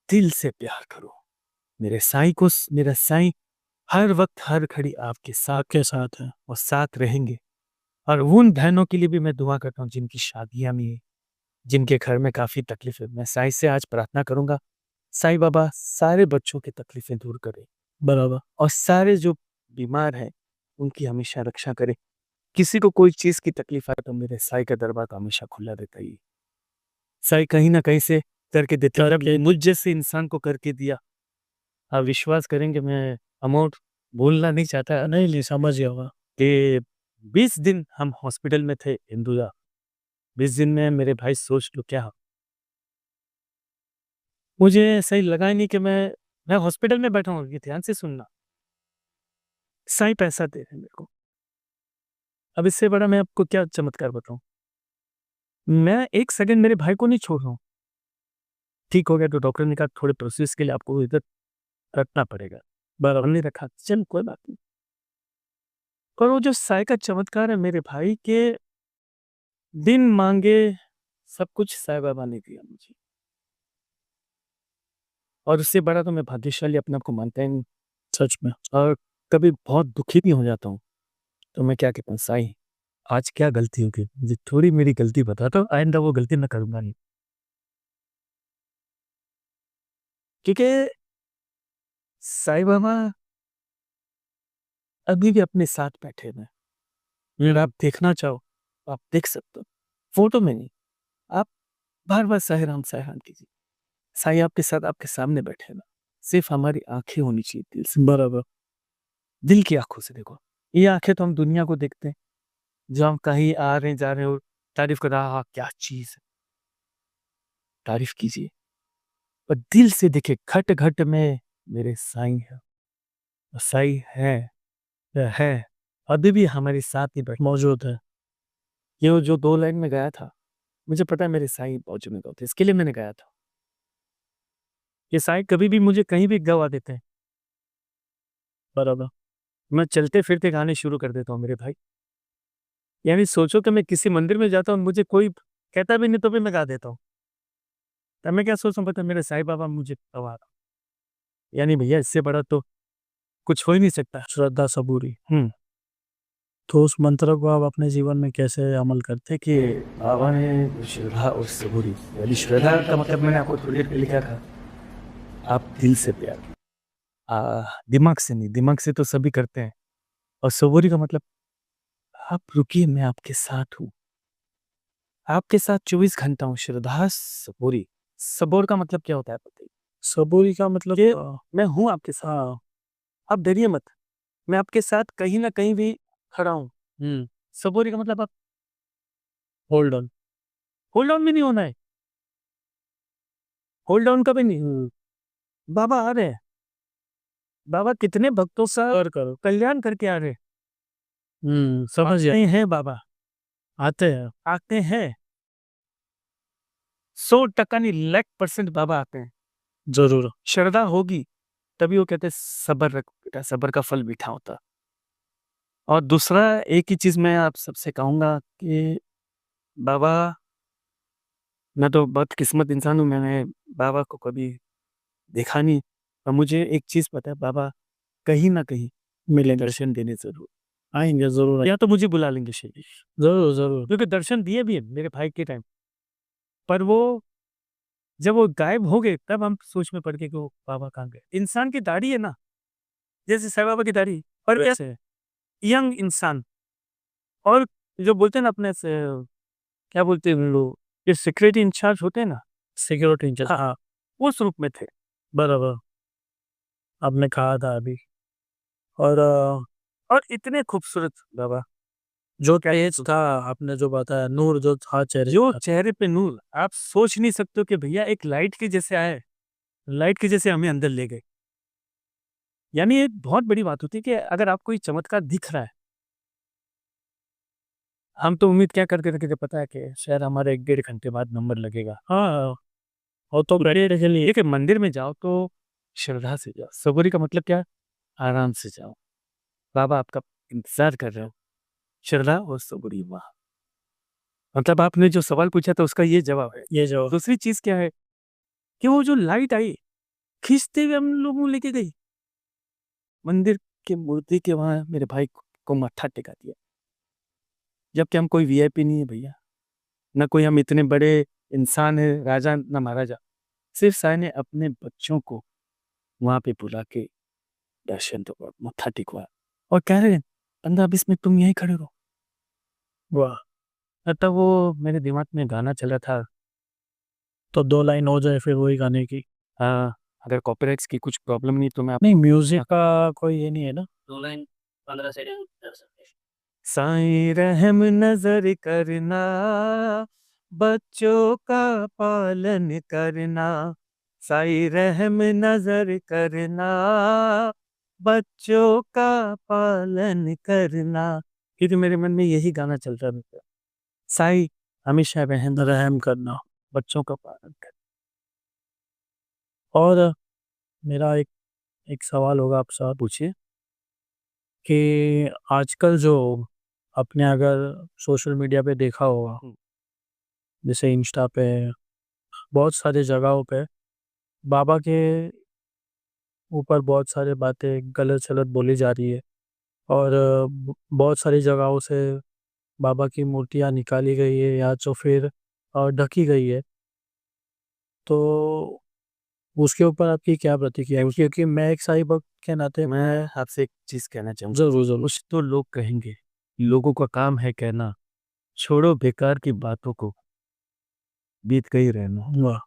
दिल से प्यार करो। मेरे साईं को मेरा साईं हर वक़्त हर घड़ी आपके साथ है और साथ रहेंगे। और उन बहनों के लिए भी मैं दुआ करता हूँ जिनकी शादियाँ में है, जिनके घर में काफ़ी तकलीफ़ है। मैं साईं से आज प्रार्थना करूँगा साईं बाबा सारे बच्चों की तकलीफें दूर करे
बराबर।
और सारे जो बीमार हैं उनकी हमेशा रक्षा करे। किसी को कोई चीज की तकलीफ आए तो मेरे साईं का दरबार तो हमेशा खुला रहता ही। साईं कहीं ना कहीं से करके देते हैं। जब मुझ जैसे इंसान को करके दिया, आप विश्वास करेंगे, मैं अमाउंट बोलना नहीं चाहता
नहीं नहीं, समझ गया होगा।
कि 20 दिन हम हॉस्पिटल में थे इंदुजा। 20 दिन में मेरे भाई सोच लो क्या, मुझे सही लगा ही नहीं कि मैं हॉस्पिटल में बैठा हूँ। ये ध्यान से सुनना, साईं पैसा दे रहे हैं मेरे को। अब इससे बड़ा मैं आपको क्या चमत्कार बताऊं। मैं एक सेकंड मेरे भाई को नहीं छोड़ रहा हूँ। ठीक हो गया तो डॉक्टर ने कहा थोड़े प्रोसेस के लिए आपको इधर रखना पड़ेगा। बराबर, हमने रखा, चल कोई बात नहीं। पर वो जो साईं का चमत्कार है मेरे भाई के, बिन मांगे सब कुछ साईं बाबा ने दिया मुझे। और उससे बड़ा तो मैं भाग्यशाली अपने आप को मानता ही नहीं।
सच में।
और कभी बहुत दुखी भी हो जाता हूँ तो मैं क्या कहता हूँ, साईं आज क्या गलती हो गई, मुझे थोड़ी मेरी गलती बता दो, आइंदा वो गलती मैं करूंगा नहीं। क्योंकि साईं बाबा अभी भी अपने साथ बैठे हुए हैं। अगर आप देखना चाहो तो आप देख सकते हो, फोटो में नहीं। आप बार बार साईं राम कीजिए। साईं आपके साथ आपके सामने बैठे ना, सिर्फ हमारी आंखें होनी चाहिए दिल से।
बराबर।
दिल की आंखों से देखो। ये आंखें तो हम दुनिया को देखते हैं, जो हम कहीं आ रहे हैं जा रहे हो, तारीफ कर रहा, हाँ क्या चीज है, तारीफ कीजिए। पर दिल से देखे, घट घट में मेरे साईं है। और साईं है अभी भी हमारे साथ ही बैठे
मौजूद है।
ये जो 2 लाइन में गाया था, मुझे पता है मेरे साईं बाजू में गाते, इसके लिए मैंने गाया था। ये साईं कभी भी मुझे कहीं भी गवा देते हैं,
बराबर।
मैं चलते फिरते गाने शुरू कर देता हूँ मेरे भाई। यानी सोचो कि मैं किसी मंदिर में जाता हूँ, मुझे कोई कहता भी नहीं तो भी मैं गा देता हूँ। तब मैं क्या सोचता हूँ पता है, मेरे साईं बाबा मुझे गवा रहा। यानी भैया इससे बड़ा तो कुछ हो ही नहीं सकता।
श्रद्धा सबूरी।
हम्म
तो उस मंत्र को आप अपने जीवन में कैसे अमल करते
कि बाबा ने श्रद्धा और सबूरी, यानी श्रद्धा का मतलब मैंने आपको थोड़ी देर पहले लिखा था, आप दिल से प्यार, दिमाग से नहीं, दिमाग से तो सभी करते हैं। और सबूरी का मतलब आप रुकिए, मैं आपके साथ हूँ, आपके साथ 24 घंटा हूँ। श्रद्धा सबूरी, सबूर का मतलब क्या होता है पता है?
सबूरी का मतलब
कि मैं हूँ आपके साथ,
हाँ।
आप डरिए मत, मैं आपके साथ कहीं ना कहीं भी खड़ा हूँ। सबूरी का मतलब आप
होल्ड ऑन।
होल्ड ऑन भी नहीं होना है, होल्ड ऑन का भी नहीं। बाबा आ रहे हैं, बाबा कितने भक्तों सा
करो।
कल्याण करके आ रहे
समझ गया।
हैं बाबा,
आते हैं।
आते हैं। 100% नहीं, 100% बाबा आते हैं।
जरूर।
श्रद्धा होगी तभी वो कहते हैं सब्र रख बेटा, सब्र का फल मीठा होता। और दूसरा एक ही चीज मैं आप सबसे कहूंगा कि बाबा, मैं तो बदकिस्मत इंसान हूँ, मैंने बाबा को कभी देखा नहीं। और मुझे एक चीज पता है, बाबा कहीं ना कहीं
मिलेंगे।
दर्शन देने जरूर,
आएंगे जरूर।
या तो मुझे बुला लेंगे शेर,
जरूर जरूर।
क्योंकि दर्शन दिए भी है मेरे भाई के टाइम। पर वो जब वो गायब हो गए तब हम सोच में पड़ गए कि वो बाबा कहाँ गए। इंसान की दाढ़ी है ना, जैसे साईं बाबा की दाढ़ी, और वैसे यंग इंसान, और जो बोलते हैं ना अपने से, क्या बोलते हैं लोग, ये सिक्योरिटी इंचार्ज होते हैं ना,
सिक्योरिटी इंचार्ज।
हाँ,
हाँ।
उस रूप में थे।
बराबर। आपने कहा था अभी।
और इतने खूबसूरत बाबा,
जो तेज था, आपने जो बताया, नूर जो था चेहरे
जो
पर।
चेहरे पे नूर, आप सोच नहीं सकते हो कि भैया एक लाइट के जैसे आए, लाइट के जैसे हमें अंदर ले गए। यानी एक बहुत बड़ी बात होती है कि अगर आपको ये चमत्कार दिख रहा है, हम तो उम्मीद क्या करके रखे थे पता है कि शायद हमारे 1-1.5 घंटे बाद नंबर लगेगा।
हाँ। और तो
बैठे के लिए कि मंदिर में जाओ तो श्रद्धा से जाओ। सबूरी का मतलब क्या, आराम से जाओ, बाबा आपका इंतजार कर रहे हो। श्रद्धा और सबूरी, वहाँ मतलब आपने जो सवाल पूछा था उसका ये जवाब है।
ये जो
दूसरी चीज क्या है कि वो जो लाइट आई, खींचते हुए हम लोगों लेके गई मंदिर के मूर्ति के वहां, मेरे भाई को मत्था टेका दिया। जबकि हम कोई वीआईपी नहीं है भैया, ना कोई हम इतने बड़े इंसान है, राजा ना महाराजा। सिर्फ साई ने अपने बच्चों को वहां पे बुला के दर्शन तो मत्था टिकवा और कह रहे 15-20 मिनट तुम यहीं खड़े रहो।
वाह।
तब वो मेरे दिमाग में गाना चल रहा था।
तो 2 लाइन हो जाए फिर वही गाने की।
हाँ, अगर कॉपीराइट्स की कुछ प्रॉब्लम नहीं तो मैं
नहीं, म्यूजिक का कोई ये नहीं है ना।
2 लाइन 15 सेकंड कर सकते हैं।
साईं रहम नजर करना, बच्चों का पालन करना, साईं रहम नजर करना, बच्चों का पालन करना। क्योंकि मेरे मन में यही गाना चलता रहता। साईं हमेशा रहम
रहम करना।
बच्चों का पालन कर।
और मेरा एक सवाल होगा आपसे और
पूछिए।
कि आजकल जो आपने अगर सोशल मीडिया पे देखा होगा,
हम्म।
जैसे इंस्टा पे, बहुत सारी जगहों पे बाबा के ऊपर बहुत सारी बातें गलत सलत बोली जा रही है। और बहुत सारी जगहों से बाबा की मूर्तियाँ निकाली गई है या तो फिर ढकी गई है। तो उसके ऊपर आपकी क्या प्रतिक्रिया है? क्योंकि मैं एक साईं भक्त के नाते
मैं आपसे एक चीज कहना चाहूंगा।
जरूर जरूर।
कुछ तो लोग कहेंगे, लोगों का काम है कहना, छोड़ो बेकार की बातों को, बीत गई रहना।
वाह।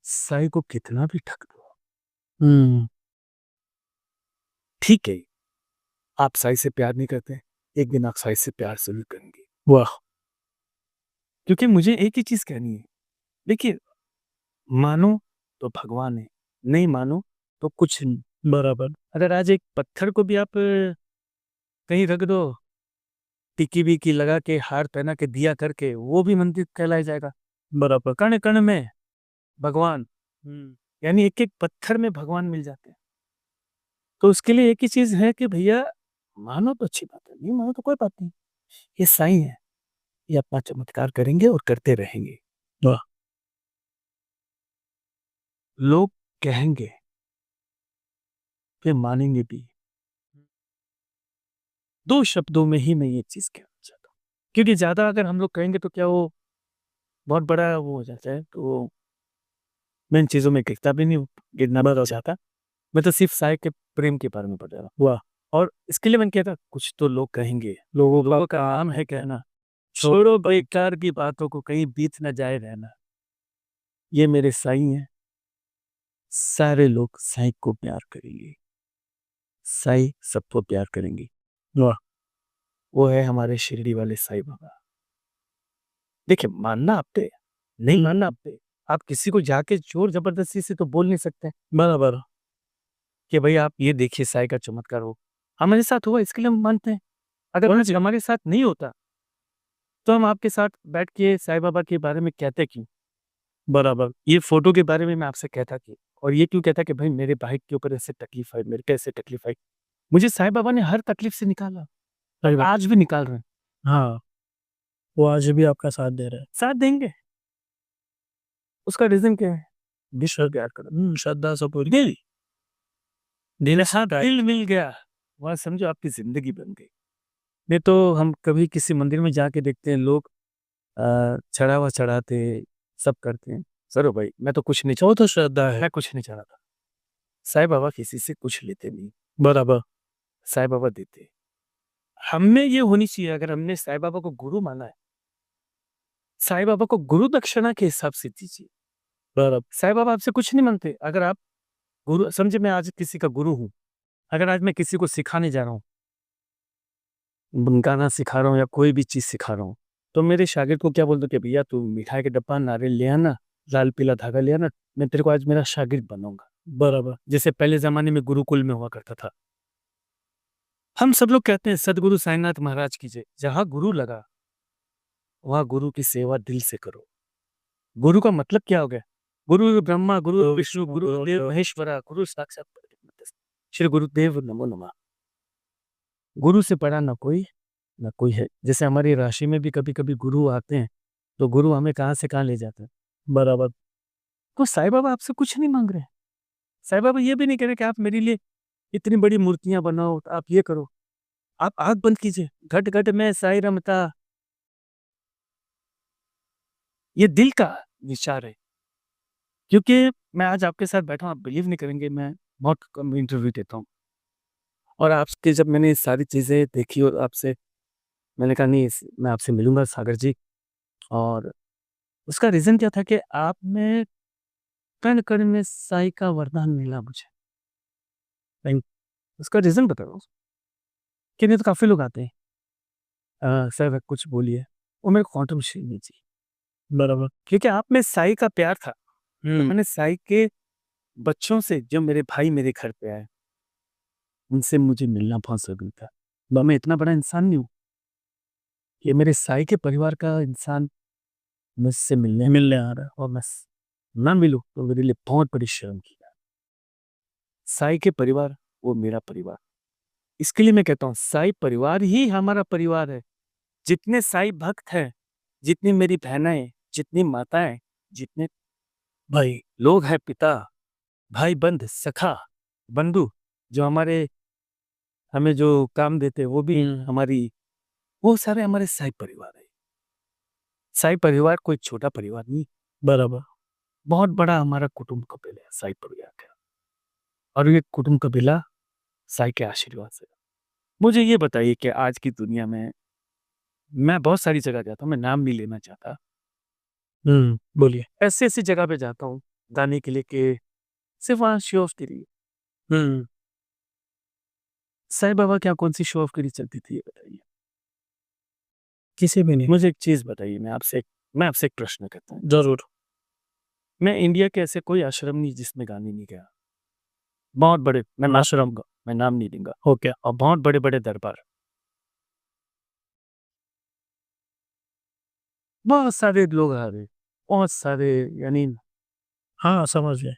साई को कितना भी ठग दो,
हम्म।
ठीक है। आप साई से प्यार नहीं करते, एक दिन आप साई से प्यार जरूर करेंगे।
वाह।
क्योंकि मुझे एक ही चीज कहनी है। देखिए, मानो तो भगवान है, नहीं मानो तो कुछ नहीं।
बराबर।
अगर आज एक पत्थर को भी आप कहीं रख दो, टिकी विकी लगा के, हार पहना के, दिया करके, वो भी मंदिर कहलाया जाएगा।
बराबर।
कण कण में भगवान,
हम्म।
यानी एक एक पत्थर में भगवान मिल जाते हैं। तो उसके लिए एक ही चीज है कि भैया मानो तो अच्छी बात है, नहीं मानो तो कोई बात नहीं। ये साईं है, ये अपना चमत्कार करेंगे और करते रहेंगे।
वाह।
लोग कहेंगे, फिर मानेंगे भी। 2 शब्दों में ही मैं ये चीज कहना चाहता हूँ। क्योंकि ज्यादा अगर हम लोग कहेंगे तो क्या वो बहुत बड़ा वो हो जाता है। तो मैं इन चीजों में गिरता भी नहीं, गिरना चाहता। मैं तो सिर्फ साई के प्रेम के बारे में पढ़ रहा हूँ।
वाह।
और इसके लिए मैंने कहता कुछ तो लोग कहेंगे,
लोगों
का काम है कहना, छोड़ो बेकार की बातों को, कहीं बीत न जाए रहना। ये मेरे साईं हैं। सारे लोग साईं को प्यार करेंगे, साईं सबको प्यार करेंगे।
वाह।
वो है हमारे शिरडी वाले साईं बाबा। देखिए, मानना आप पे, नहीं मानना आप पे। आप किसी को जाके जोर जबरदस्ती से तो बोल नहीं सकते
बराबर।
कि भाई आप ये देखिए साईं का चमत्कार हो। हमारे साथ हुआ इसके लिए हम मानते हैं। अगर आज हमारे साथ नहीं होता तो हम आपके साथ बैठ के साईं बाबा के बारे में कहते क्यों?
बराबर।
ये फोटो के बारे में मैं आपसे कहता कि, और ये क्यों कहता कि भाई मेरे भाई के ऊपर ऐसे तकलीफ है, मेरे को ऐसे तकलीफ है। मुझे साईं बाबा ने हर तकलीफ से निकाला,
सही बात।
आज भी निकाल रहे हैं।
हाँ, वो आज भी आपका साथ दे रहे हैं।
साथ देंगे। उसका रीजन क्या है? विश्व प्यार करो।
श्रद्धा से पूरी।
दिल, दिल हाँ दिल मिल गया, वह समझो आपकी जिंदगी बन गई। नहीं तो हम कभी किसी मंदिर में जाके देखते हैं लोग चढ़ावा चढ़ाते, सब करते हैं। सर भाई मैं तो कुछ नहीं
वो तो श्रद्धा है।
मैं कुछ नहीं चढ़ाता। साईं बाबा किसी से कुछ लेते नहीं,
बराबर।
साईं बाबा देते। हमें ये होनी चाहिए, अगर हमने साईं बाबा को गुरु माना है, साईं बाबा को गुरु दक्षिणा के हिसाब से दीजिए।
बराबर।
साईं बाबा आपसे कुछ नहीं मांगते। अगर आप गुरु समझे, मैं आज किसी का गुरु हूँ, अगर आज मैं किसी को सिखाने जा रहा हूँ, गाना सिखा रहा हूँ या कोई भी चीज सिखा रहा हूँ, तो मेरे शागिर्द को क्या बोलते कि भैया तू मिठाई के डब्बा, नारियल ले आना, लाल पीला धागा ले आना, मैं तेरे को आज मेरा शागिर्द बनाऊंगा।
बराबर।
जैसे पहले जमाने में गुरुकुल में हुआ करता था। हम सब लोग कहते हैं सदगुरु साईनाथ महाराज की जय। जहां गुरु लगा वहां गुरु की सेवा दिल से करो। गुरु का मतलब क्या हो गया? गुरु ब्रह्मा, गुरु विष्णु, गुरु देव महेश्वरा, गुरु साक्षात परब्रह्म। श्री गुरुदेव नमो नमः। गुरु से बड़ा ना कोई है। जैसे हमारी राशि में भी कभी कभी गुरु आते हैं, तो गुरु हमें कहाँ से कहाँ ले जाते हैं।
बराबर।
तो साईं बाबा आपसे कुछ नहीं मांग रहे हैं। साईं बाबा ये भी नहीं कह रहे कि आप मेरे लिए इतनी बड़ी मूर्तियां बनाओ, तो आप ये करो। आप आग बंद कीजिए, घट घट में साईं रमता। ये दिल का विचार है क्योंकि मैं आज आपके साथ बैठा हूँ, आप बिलीव नहीं करेंगे, मैं बहुत कम इंटरव्यू देता हूँ और आपके जब मैंने ये सारी चीज़ें देखी और आपसे मैंने कहा नहीं मैं आपसे मिलूँगा सागर जी। और उसका रीज़न क्या था कि आप में कण-कण में साई का वरदान मिला मुझे। थैंक उसका रीज़न बता रहा हूँ कि नहीं तो काफ़ी लोग आते हैं सर कुछ बोलिए, वो मेरे को कॉन्ट्रीब्यूशन नहीं चाहिए।
बराबर।
क्योंकि आप में साई का प्यार था। तो
हुँ,
मैंने साई के बच्चों से जो मेरे भाई मेरे घर पे आए, उनसे मुझे मिलना बहुत ज़रूरी था। मैं इतना बड़ा इंसान नहीं हूँ, ये मेरे साई के परिवार का इंसान मुझसे मिलने आ रहा है और मैं ना मिलूँ तो मेरे लिए बहुत बड़ी शर्म की बात। साई के परिवार वो मेरा परिवार। इसके लिए मैं कहता हूँ साई परिवार ही हमारा परिवार है। जितने साई भक्त हैं, जितनी मेरी बहनें, जितनी माताएँ, जितने भाई लोग हैं पिता, भाई-बंध, सखा, बंधु जो हमें जो काम देते हैं वो भी हमारी वो सारे हमारे साई परिवार है। साई परिवार कोई छोटा परिवार नहीं,
बराबर।
बहुत बड़ा हमारा कुटुंब कबीला है साई परिवार का। और ये कुटुंब कबीला साई के आशीर्वाद से। मुझे ये बताइए कि आज की दुनिया में मैं बहुत सारी जगह जाता हूँ, मैं नाम नहीं लेना चाहता।
बोलिए।
ऐसी-ऐसी जगह पे जाता हूँ गाने के लिए कि सिर्फ़ वहाँ शो ऑफ के लिए।
हुँ,
साईं बाबा क्या कौन-सी शो ऑफ के लिए चलती थी ये बताइए?
किसी भी नहीं।
मुझे एक चीज़ बताइए मैं आपसे एक प्रश्न करता हूँ।
ज़रूर।
मैं इंडिया के ऐसे कोई आश्रम नहीं जिसमें गाने नहीं गया। बहुत बड़े
आश्रम का
मैं नाम नहीं लूँगा
हो गया।
और बहुत बड़े-बड़े दरबार। बहुत सारे लोग आ रहे, बहुत सारे यानी
हाँ, समझ गए।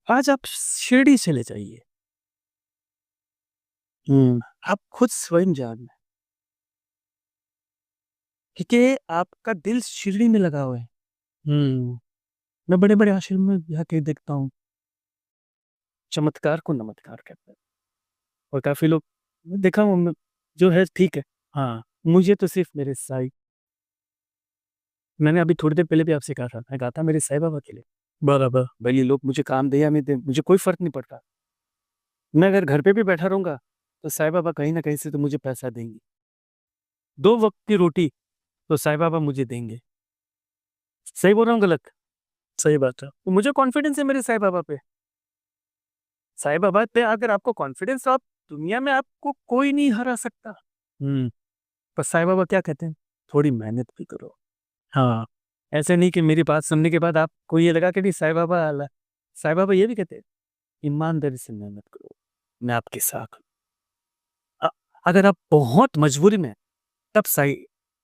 आज आप शिरडी चले जाइए। आप खुद स्वयं जान क्योंकि आपका दिल शिरडी में लगा हुआ है।
हुँ,
मैं बड़े-बड़े आश्रम में जाके देखता हूँ, चमत्कार को नमत्कार कहते हैं और काफ़ी लोग देखा हूँ मैं जो है ठीक है। हाँ, मुझे तो सिर्फ़ मेरे साईं मैंने अभी थोड़ी देर पहले भी आपसे कहा था, मैं गाता मेरे साईं बाबा के लिए।
बराबर।
भले ये लोग मुझे काम दें या नहीं दें, मुझे कोई फ़र्क नहीं पड़ता। मैं अगर घर पे भी बैठा रहूँगा, तो साईं बाबा कहीं न कहीं से तो मुझे पैसा देंगे। 2 वक़्त की रोटी तो साईं बाबा मुझे देंगे। सही बोल रहा हूँ गलत?
सही बात है।
तो मुझे कॉन्फिडेंस है मेरे साईं बाबा पे। साईं बाबा पे अगर आपको कॉन्फिडेंस हो आप दुनिया में आपको कोई नहीं हरा सकता।
हुँ,
पर साईं बाबा क्या कहते हैं? थोड़ी मेहनत भी करो।
हाँ,
ऐसे नहीं कि मेरी बात सुनने के बाद आपको ये लगा कि नहीं साईं बाबा साईं बाबा ये भी कहते हैं, ईमानदारी से मेहनत करो, मैं आपके साथ हूँ। अ, अगर आप बहुत मजबूरी में हैं, तब साईं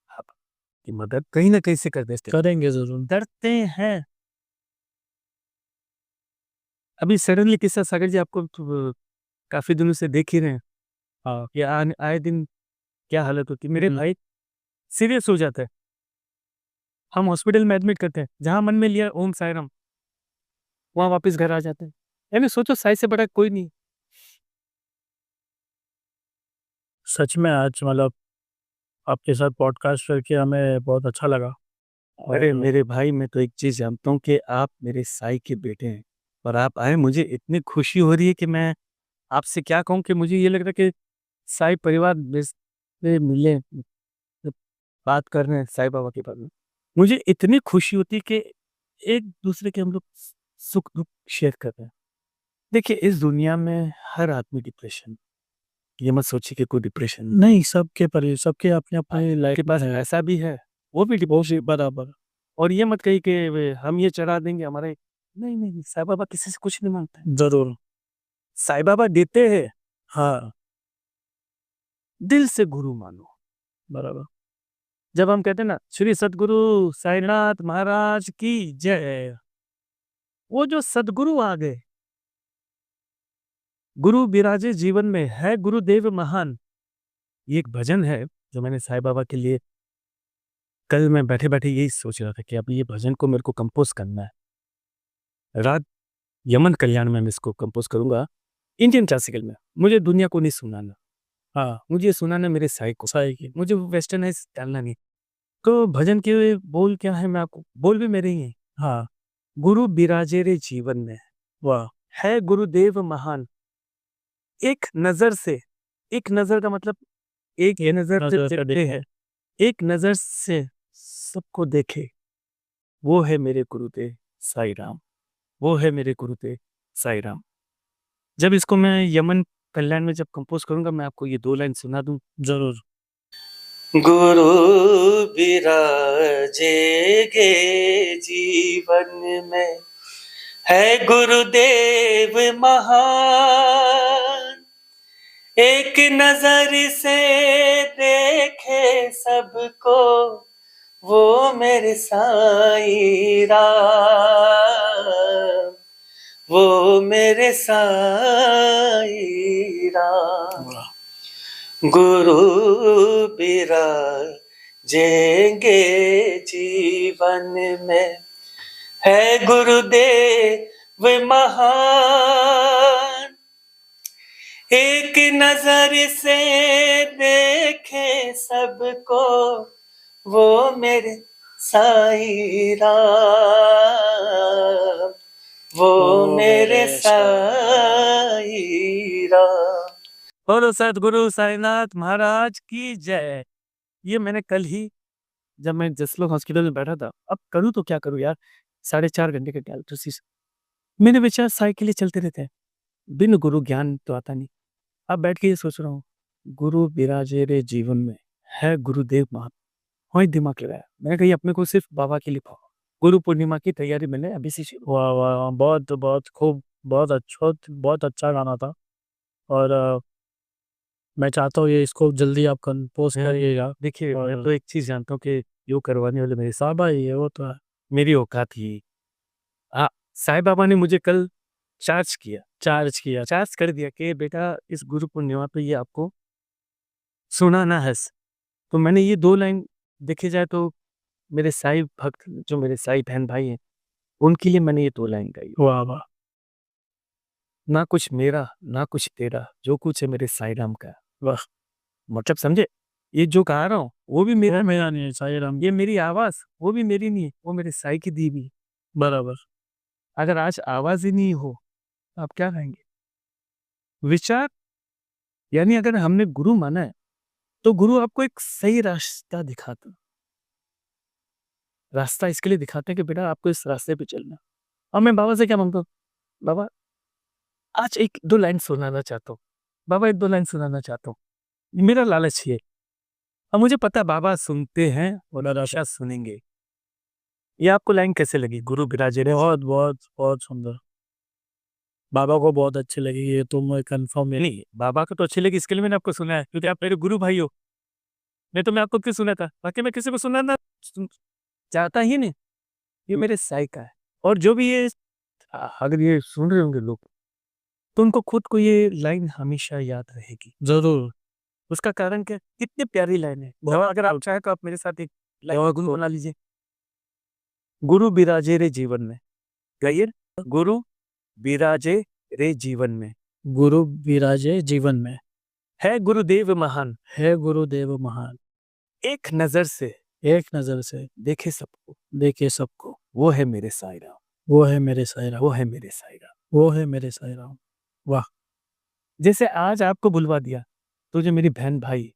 आपकी मदद कहीं न कहीं से कर देते हैं।
करेंगे ज़रूर।
डरते हैं। अभी सडनली किस्सा सागर जी आपको काफ़ी दिनों से देख ही रहे हैं।
हाँ,
कि आए दिन क्या हालत होती है। मेरे
हुँ,
भाई सीरियस हो जाता है। हम हॉस्पिटल में एडमिट करते हैं। जहाँ मन में लिया ओम साईं राम, वहाँ वापस घर आ जाते हैं। यानी सोचो साईं से बड़ा कोई नहीं।
सच में आज मतलब आपके साथ पॉडकास्ट करके हमें बहुत अच्छा लगा
अरे
और
मेरे भाई मैं तो एक चीज़ जानता हूँ कि आप मेरे साईं के बेटे हैं और आप आए मुझे इतनी खुशी हो रही है कि मैं आपसे क्या कहूँ कि मुझे ये लग रहा है कि साईं परिवार से मिले, बात कर रहे हैं साईं बाबा के बारे में। मुझे इतनी खुशी होती है कि एक-दूसरे के हम लोग सुख-दुःख शेयर कर रहे हैं। देखिए इस दुनिया में हर आदमी डिप्रेशन ये मत सोचिए कि कोई डिप्रेशन
नहीं सबके अपने-अपने
के
लाइफ
पास
में है।
ऐसा भी है, वो भी डिप्रेशन बराबर और ये मत कहिए कि वे हम ये चढ़ा देंगे हमारे नहीं, साईं बाबा किसी से कुछ नहीं माँगते हैं।
ज़रूर।
साईं बाबा देते हैं,
हाँ,
दिल से गुरु मानो।
बराबर।
जब हम कहते हैं ना श्री सद्गुरु साईंनाथ महाराज की जय, वो जो सद्गुरु आ गए, गुरु बिराजे जीवन में है गुरुदेव महान। ये एक भजन है जो मैंने साईं बाबा के लिए कल मैं बैठे-बैठे यही सोच रहा था कि अब ये भजन को मेरे को कंपोज़ करना है। राग यमन कल्याण में मैं इसको कंपोज़ करूँगा, इंडियन क्लासिकल में। मुझे दुनिया को नहीं सुनाना।
हाँ,
मुझे सुनाना है मेरे साईं को।
सही की।
मुझे वेस्टर्नाइज़ डालना नहीं। तो भजन के बोल क्या है मैं आपको बोल भी मेरे ही हैं।
हाँ,
गुरु बिराजे रे जीवन में,
वाह
है गुरुदेव महान। एक नजर से, एक नजर का मतलब एक
एक
नजर से
नजर से
देखते
देखे।
हैं, एक नजर से सबको देखे, वो है मेरे गुरुदेव साईं राम, वो है मेरे गुरुदेव साईं राम। जब इसको मैं यमन कल्याण में जब कंपोज करूंगा, मैं आपको ये 2 लाइन सुना दूं।
जरूर।
गुरु विराजेगे जीवन में, है गुरुदेव महान। एक नजर से देखे सबको, वो मेरे साईं राम, वो मेरे साईं राम। गुरु बिराजेंगे जीवन में, है गुरुदेव महान। एक नजर से देखे सबको, वो मेरे साईं राम, वो मेरे साईं राम।
बोलो सदगुरु साईनाथ महाराज की जय। ये मैंने कल ही जब मैं जसलोक हॉस्पिटल में बैठा था, अब करूँ तो क्या करूँ यार, 4.5 घंटे का डायलिसिस। मेरे विचार साई के लिए चलते रहते हैं, बिन गुरु ज्ञान तो आता नहीं। अब बैठ के ये सोच रहा हूँ, गुरु बिराजे रे जीवन में, है गुरुदेव महान। वही दिमाग लगाया, मैंने कही अपने को सिर्फ बाबा के लिए पाओ। गुरु पूर्णिमा की तैयारी मैंने अभी से शुरू।
वाह वाह वाह, बहुत बहुत खूब, बहुत अच्छा गाना था। और मैं चाहता हूँ ये इसको जल्दी आप कंपोज करिएगा।
देखिए, मैं
और
तो एक चीज जानता हूँ कि योग करवाने वाले मेरे साथ
साहब ये वो तो है।
मेरी औकात ही। हाँ, साईं बाबा ने मुझे कल चार्ज किया, चार्ज कर दिया कि बेटा इस गुरु पूर्णिमा पे ये आपको सुनाना है। तो मैंने ये 2 लाइन, देखे जाए तो मेरे साईं भक्त, जो मेरे साईं बहन भाई हैं, उनके लिए मैंने ये 2 लाइन गाई।
वाह वाह
ना कुछ मेरा, ना कुछ तेरा, जो कुछ है मेरे साईं राम का।
वाह।
मतलब समझे? ये जो गा रहा हूँ, वो भी मेरा,
मेरा नहीं है, साईं राम।
ये मेरी आवाज़, वो भी मेरी नहीं है, वो मेरे साईं की दी हुई है।
बराबर।
अगर आज आवाज़ ही नहीं हो, तो आप क्या गाएँगे? विचार, यानी अगर हमने गुरु माना है, तो गुरु आपको एक सही रास्ता दिखाता है। रास्ता इसके लिए दिखाते हैं कि बेटा आपको इस रास्ते पे चलना है। और मैं बाबा से क्या माँगता हूँ? बाबा आज 1-2 लाइन सुनाना चाहता हूँ। बाबा 1-2 लाइन सुनाना चाहता हूँ। मेरा लालच ये है। अब मुझे पता है बाबा सुनते हैं और हमेशा सुनेंगे। ये आपको लाइन कैसे लगी? गुरु बिराजे रे।
बहुत बहुत बहुत सुंदर। बाबा को बहुत अच्छी लगी ये, तो मैं कंफर्म है।
नहीं, बाबा को तो अच्छी लगी, इसके लिए मैंने आपको सुनाया, क्योंकि आप मेरे गुरु भाई हो। नहीं तो मैं आपको क्यों सुनाता? बाकी मैं किसी को सुनाना चाहता ही नहीं। ये मेरे साईं का है। और जो भी ये अगर ये सुन रहे होंगे लोग, तो उनको खुद को ये लाइन हमेशा याद रहेगी।
जरूर।
उसका कारण क्या है? कितनी प्यारी लाइन है। अगर आप चाहें तो आप मेरे साथ एक लाइन बना लीजिए। गुरु बिराजे रे जीवन में, गाइए ना। गुरु बिराजे रे जीवन में,
गुरु विराजे जीवन में,
है गुरुदेव महान।
है गुरुदेव महान।
एक नजर से
एक नजर से
देखे सबको,
देखे सबको,
वो है मेरे साईं राम,
वो है मेरे साईं राम,
वो है मेरे साईं राम।
वो है मेरे साईं राम। वाह।
जैसे आज आपको बुलवा दिया, तो जो मेरी बहन भाई,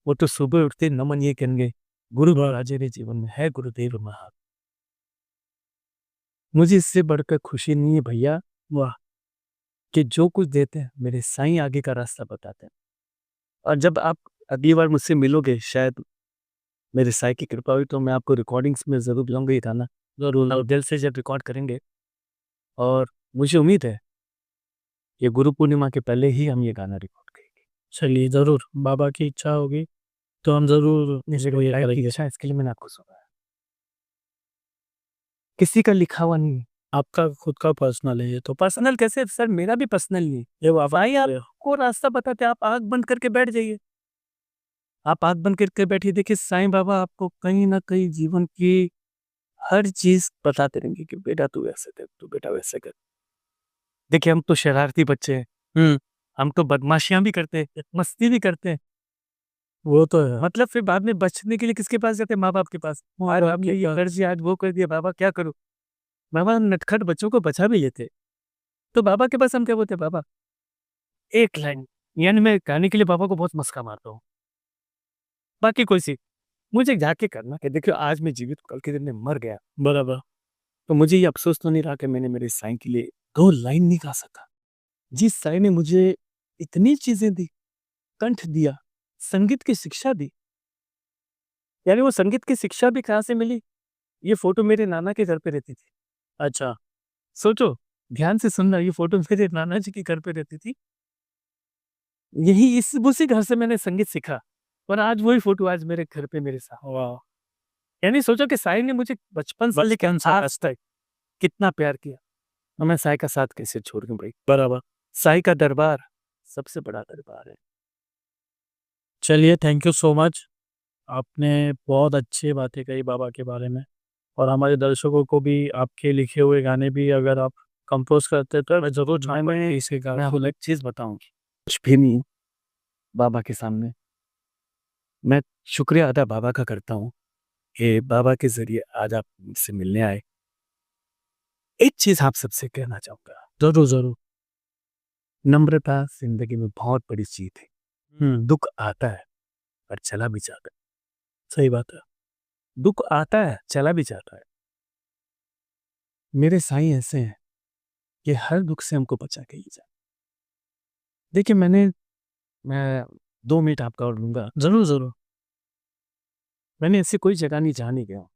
वो तो सुबह उठते नमन ये कहेंगे, गुरु बिराजे रे जीवन में, है गुरुदेव महान। मुझे इससे बढ़कर खुशी नहीं है भैया,
वाह।
कि जो कुछ देते हैं मेरे साईं आगे का रास्ता बताते हैं। और जब आप अगली बार मुझसे मिलोगे, शायद मेरे साईं की कृपा हुई, तो मैं आपको रिकॉर्डिंग्स में ज़रूर बुलाऊंगा ये गाना।
जरूर।
और दिल से जब रिकॉर्ड करेंगे, और मुझे उम्मीद है ये गुरु पूर्णिमा के पहले ही हम ये गाना रिकॉर्ड करेंगे।
चलिए जरूर, बाबा की इच्छा होगी तो हम जरूर इसको ये करेंगे।
अच्छा, इसके लिए मैंने आपको सुनाया, किसी का लिखा हुआ नहीं है।
आपका खुद का पर्सनल है ये तो।
पर्सनल कैसे सर? मेरा भी पर्सनल नहीं है।
ये बाबा
भाई आपको रास्ता बताते, आप आंख बंद करके बैठ जाइए। आप आंख बंद करके बैठिए, देखिए साईं बाबा आपको कहीं ना कहीं जीवन की हर चीज बताते रहेंगे कि बेटा तू ऐसे कर, तू बेटा वैसे कर। देखिए हम तो शरारती बच्चे हैं, हम तो बदमाशियां भी करते हैं, मस्ती भी करते हैं।
वो तो है।
मतलब फिर बाद में बचने के लिए किसके पास जाते हैं? माँ बाप के पास। माँ बाप ने ये कर्ज आज वो कर दिया, बाबा क्या करूं? बाबा नटखट बच्चों को बचा भी लेते। तो बाबा के पास हम क्या बोलते, बाबा एक लाइन, यानी मैं गाने के लिए बाबा को बहुत मस्का मारता हूँ। बाकी कोई सी मुझे जाके करना कि देखियो आज मैं जीवित हूँ, कल के दिन में मर गया, बराबर। तो मुझे ये अफसोस तो नहीं रहा कि मैंने मेरे साईं के लिए 2 लाइन नहीं गा सका। जिस साईं ने मुझे इतनी चीजें दी, कंठ दिया, संगीत की शिक्षा दी, यानी वो संगीत की शिक्षा भी कहाँ से मिली? ये फोटो मेरे नाना के घर पे रहती थी। अच्छा, सोचो, ध्यान से सुनना, ये फोटो मेरे नाना जी के घर पे रहती थी। यही उसी घर से मैंने संगीत सीखा और आज वही फोटो आज मेरे घर पे मेरे साथ। वाह! यानी सोचो कि साईं ने मुझे बचपन से लेकर आज तक कितना प्यार किया और मैं साईं का साथ कैसे छोड़ दूं भाई। बराबर, साईं का दरबार सबसे बड़ा दरबार है।
चलिए, थैंक यू सो मच। आपने बहुत अच्छी बातें कही बाबा के बारे में, और हमारे दर्शकों को भी आपके लिखे हुए गाने भी अगर आप कंपोज करते तो मैं ज़रूर चाहूँगा कि इसके
मैं
गाने
आपको एक चीज बताऊं, कुछ भी नहीं बाबा के सामने। मैं शुक्रिया अदा बाबा का करता हूँ कि बाबा के जरिए आज आप मुझसे मिलने आए। एक चीज आप सबसे कहना चाहूंगा,
ज़रूर ज़रूर।
नम्रता जिंदगी में बहुत बड़ी चीज है। दुख आता है और चला भी जाता है।
सही बात है।
दुख आता है, चला भी जाता है। मेरे साईं ऐसे हैं कि हर दुख से हमको बचा के ही जाए। देखिए मैं 2 मिनट आपका और लूंगा।
ज़रूर ज़रूर।
मैंने ऐसी कोई जगह नहीं जहाँ नहीं गया,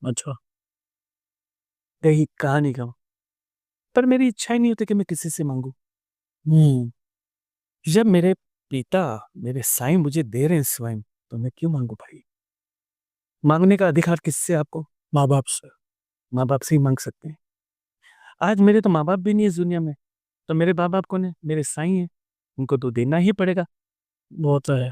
अच्छा।
कहीं कहा नहीं गया, पर मेरी इच्छा ही नहीं होती कि मैं किसी से मांगू। जब मेरे पिता मेरे साईं मुझे दे रहे हैं स्वयं, तो मैं क्यों मांगू भाई? मांगने का अधिकार किससे आपको?
माँ बाप से।
माँ बाप से ही मांग सकते हैं। आज मेरे तो माँ बाप भी नहीं है इस दुनिया में, तो मेरे माँ बाप कौन है? मेरे साईं हैं, उनको तो देना ही पड़ेगा।
बहुत है।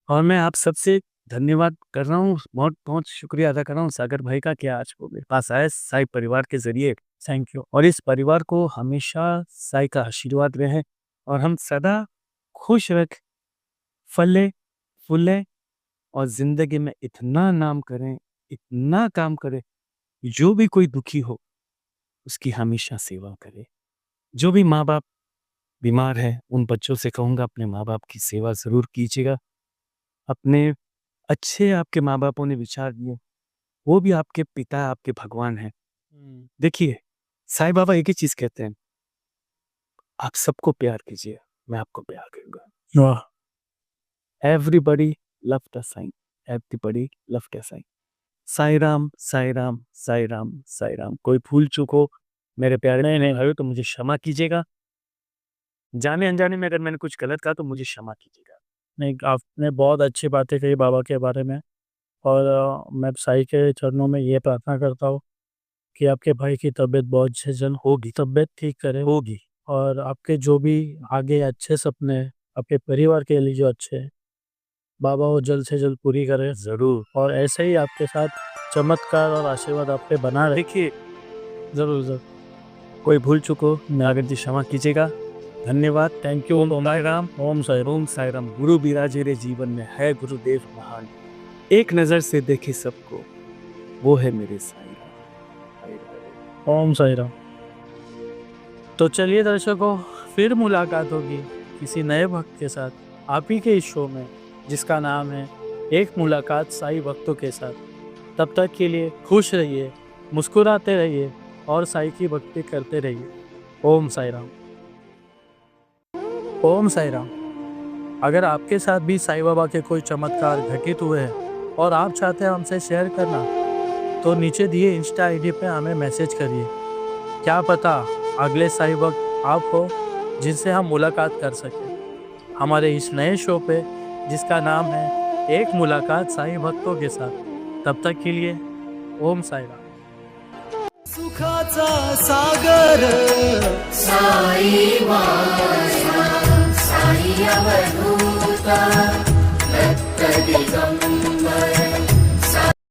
और मैं आप सबसे धन्यवाद कर रहा हूँ, बहुत बहुत शुक्रिया अदा कर रहा हूँ सागर भाई का कि आज वो मेरे पास आए साईं परिवार के जरिए।
Thank you.
और इस परिवार को हमेशा साईं का आशीर्वाद रहे और हम सदा खुश रख, फले फूले और जिंदगी में इतना नाम करें, इतना काम करें, जो भी कोई दुखी हो उसकी हमेशा सेवा करे। जो भी माँ बाप बीमार है उन बच्चों से कहूँगा अपने माँ बाप की सेवा जरूर कीजिएगा। अपने अच्छे आपके माँ बापों ने विचार दिए, वो भी आपके पिता, आपके भगवान हैं। देखिए साईं बाबा एक ही चीज कहते हैं, आप सबको प्यार कीजिए, मैं आपको प्यार करूंगा।
वाह!
Everybody love the Sai, everybody love the Sai. Sai Ram, Sai Ram, Sai Ram, Sai Ram. कोई भूल चूक हो मेरे प्यारे नहीं भाइयों तो मुझे क्षमा कीजिएगा। जाने अनजाने में अगर मैंने कुछ गलत कहा तो मुझे क्षमा कीजिएगा।
नहीं, आपने बहुत अच्छी बातें कही बाबा के बारे में, और मैं साईं के चरणों में ये प्रार्थना करता हूँ कि आपके भाई की तबीयत बहुत जल्द होगी, तबीयत ठीक करे होगी, और आपके जो भी आगे अच्छे सपने हैं, आपके परिवार के लिए जो अच्छे हैं, बाबा वो जल्द से जल्द पूरी करे
जरूर।
और ऐसे ही आपके साथ चमत्कार और आशीर्वाद आप पे बना रहे।
देखिए
ज़रूर ज़रूर।
कोई भूल चूक हो नागर जी क्षमा कीजिएगा। धन्यवाद, थैंक यू। ओम साई राम,
ओम साई राम।
ओम साई राम। गुरु बिराजे रे जीवन में है गुरुदेव महान, एक नजर से देखे सबको, वो है मेरे साईं राम।
ओम साई राम। तो चलिए दर्शकों, फिर मुलाकात होगी किसी नए भक्त के साथ आप ही के इस शो में, जिसका नाम है एक मुलाकात साईं भक्तों के साथ। तब तक के लिए खुश रहिए, मुस्कुराते रहिए और साईं की भक्ति करते रहिए। ओम साई राम। ओम साई राम। अगर आपके साथ भी साईं बाबा के कोई चमत्कार घटित हुए हैं और आप चाहते हैं हमसे शेयर करना, तो नीचे दिए इंस्टा आईडी पे हमें मैसेज करिए। क्या पता अगले साईं भक्त आप हो जिनसे हम मुलाकात कर सकें हमारे इस नए शो पे, जिसका नाम है एक मुलाकात साईं भक्तों के साथ। तब तक के लिए ओम साई राम।
सुखाचा सागर
साई माझा साई अवधू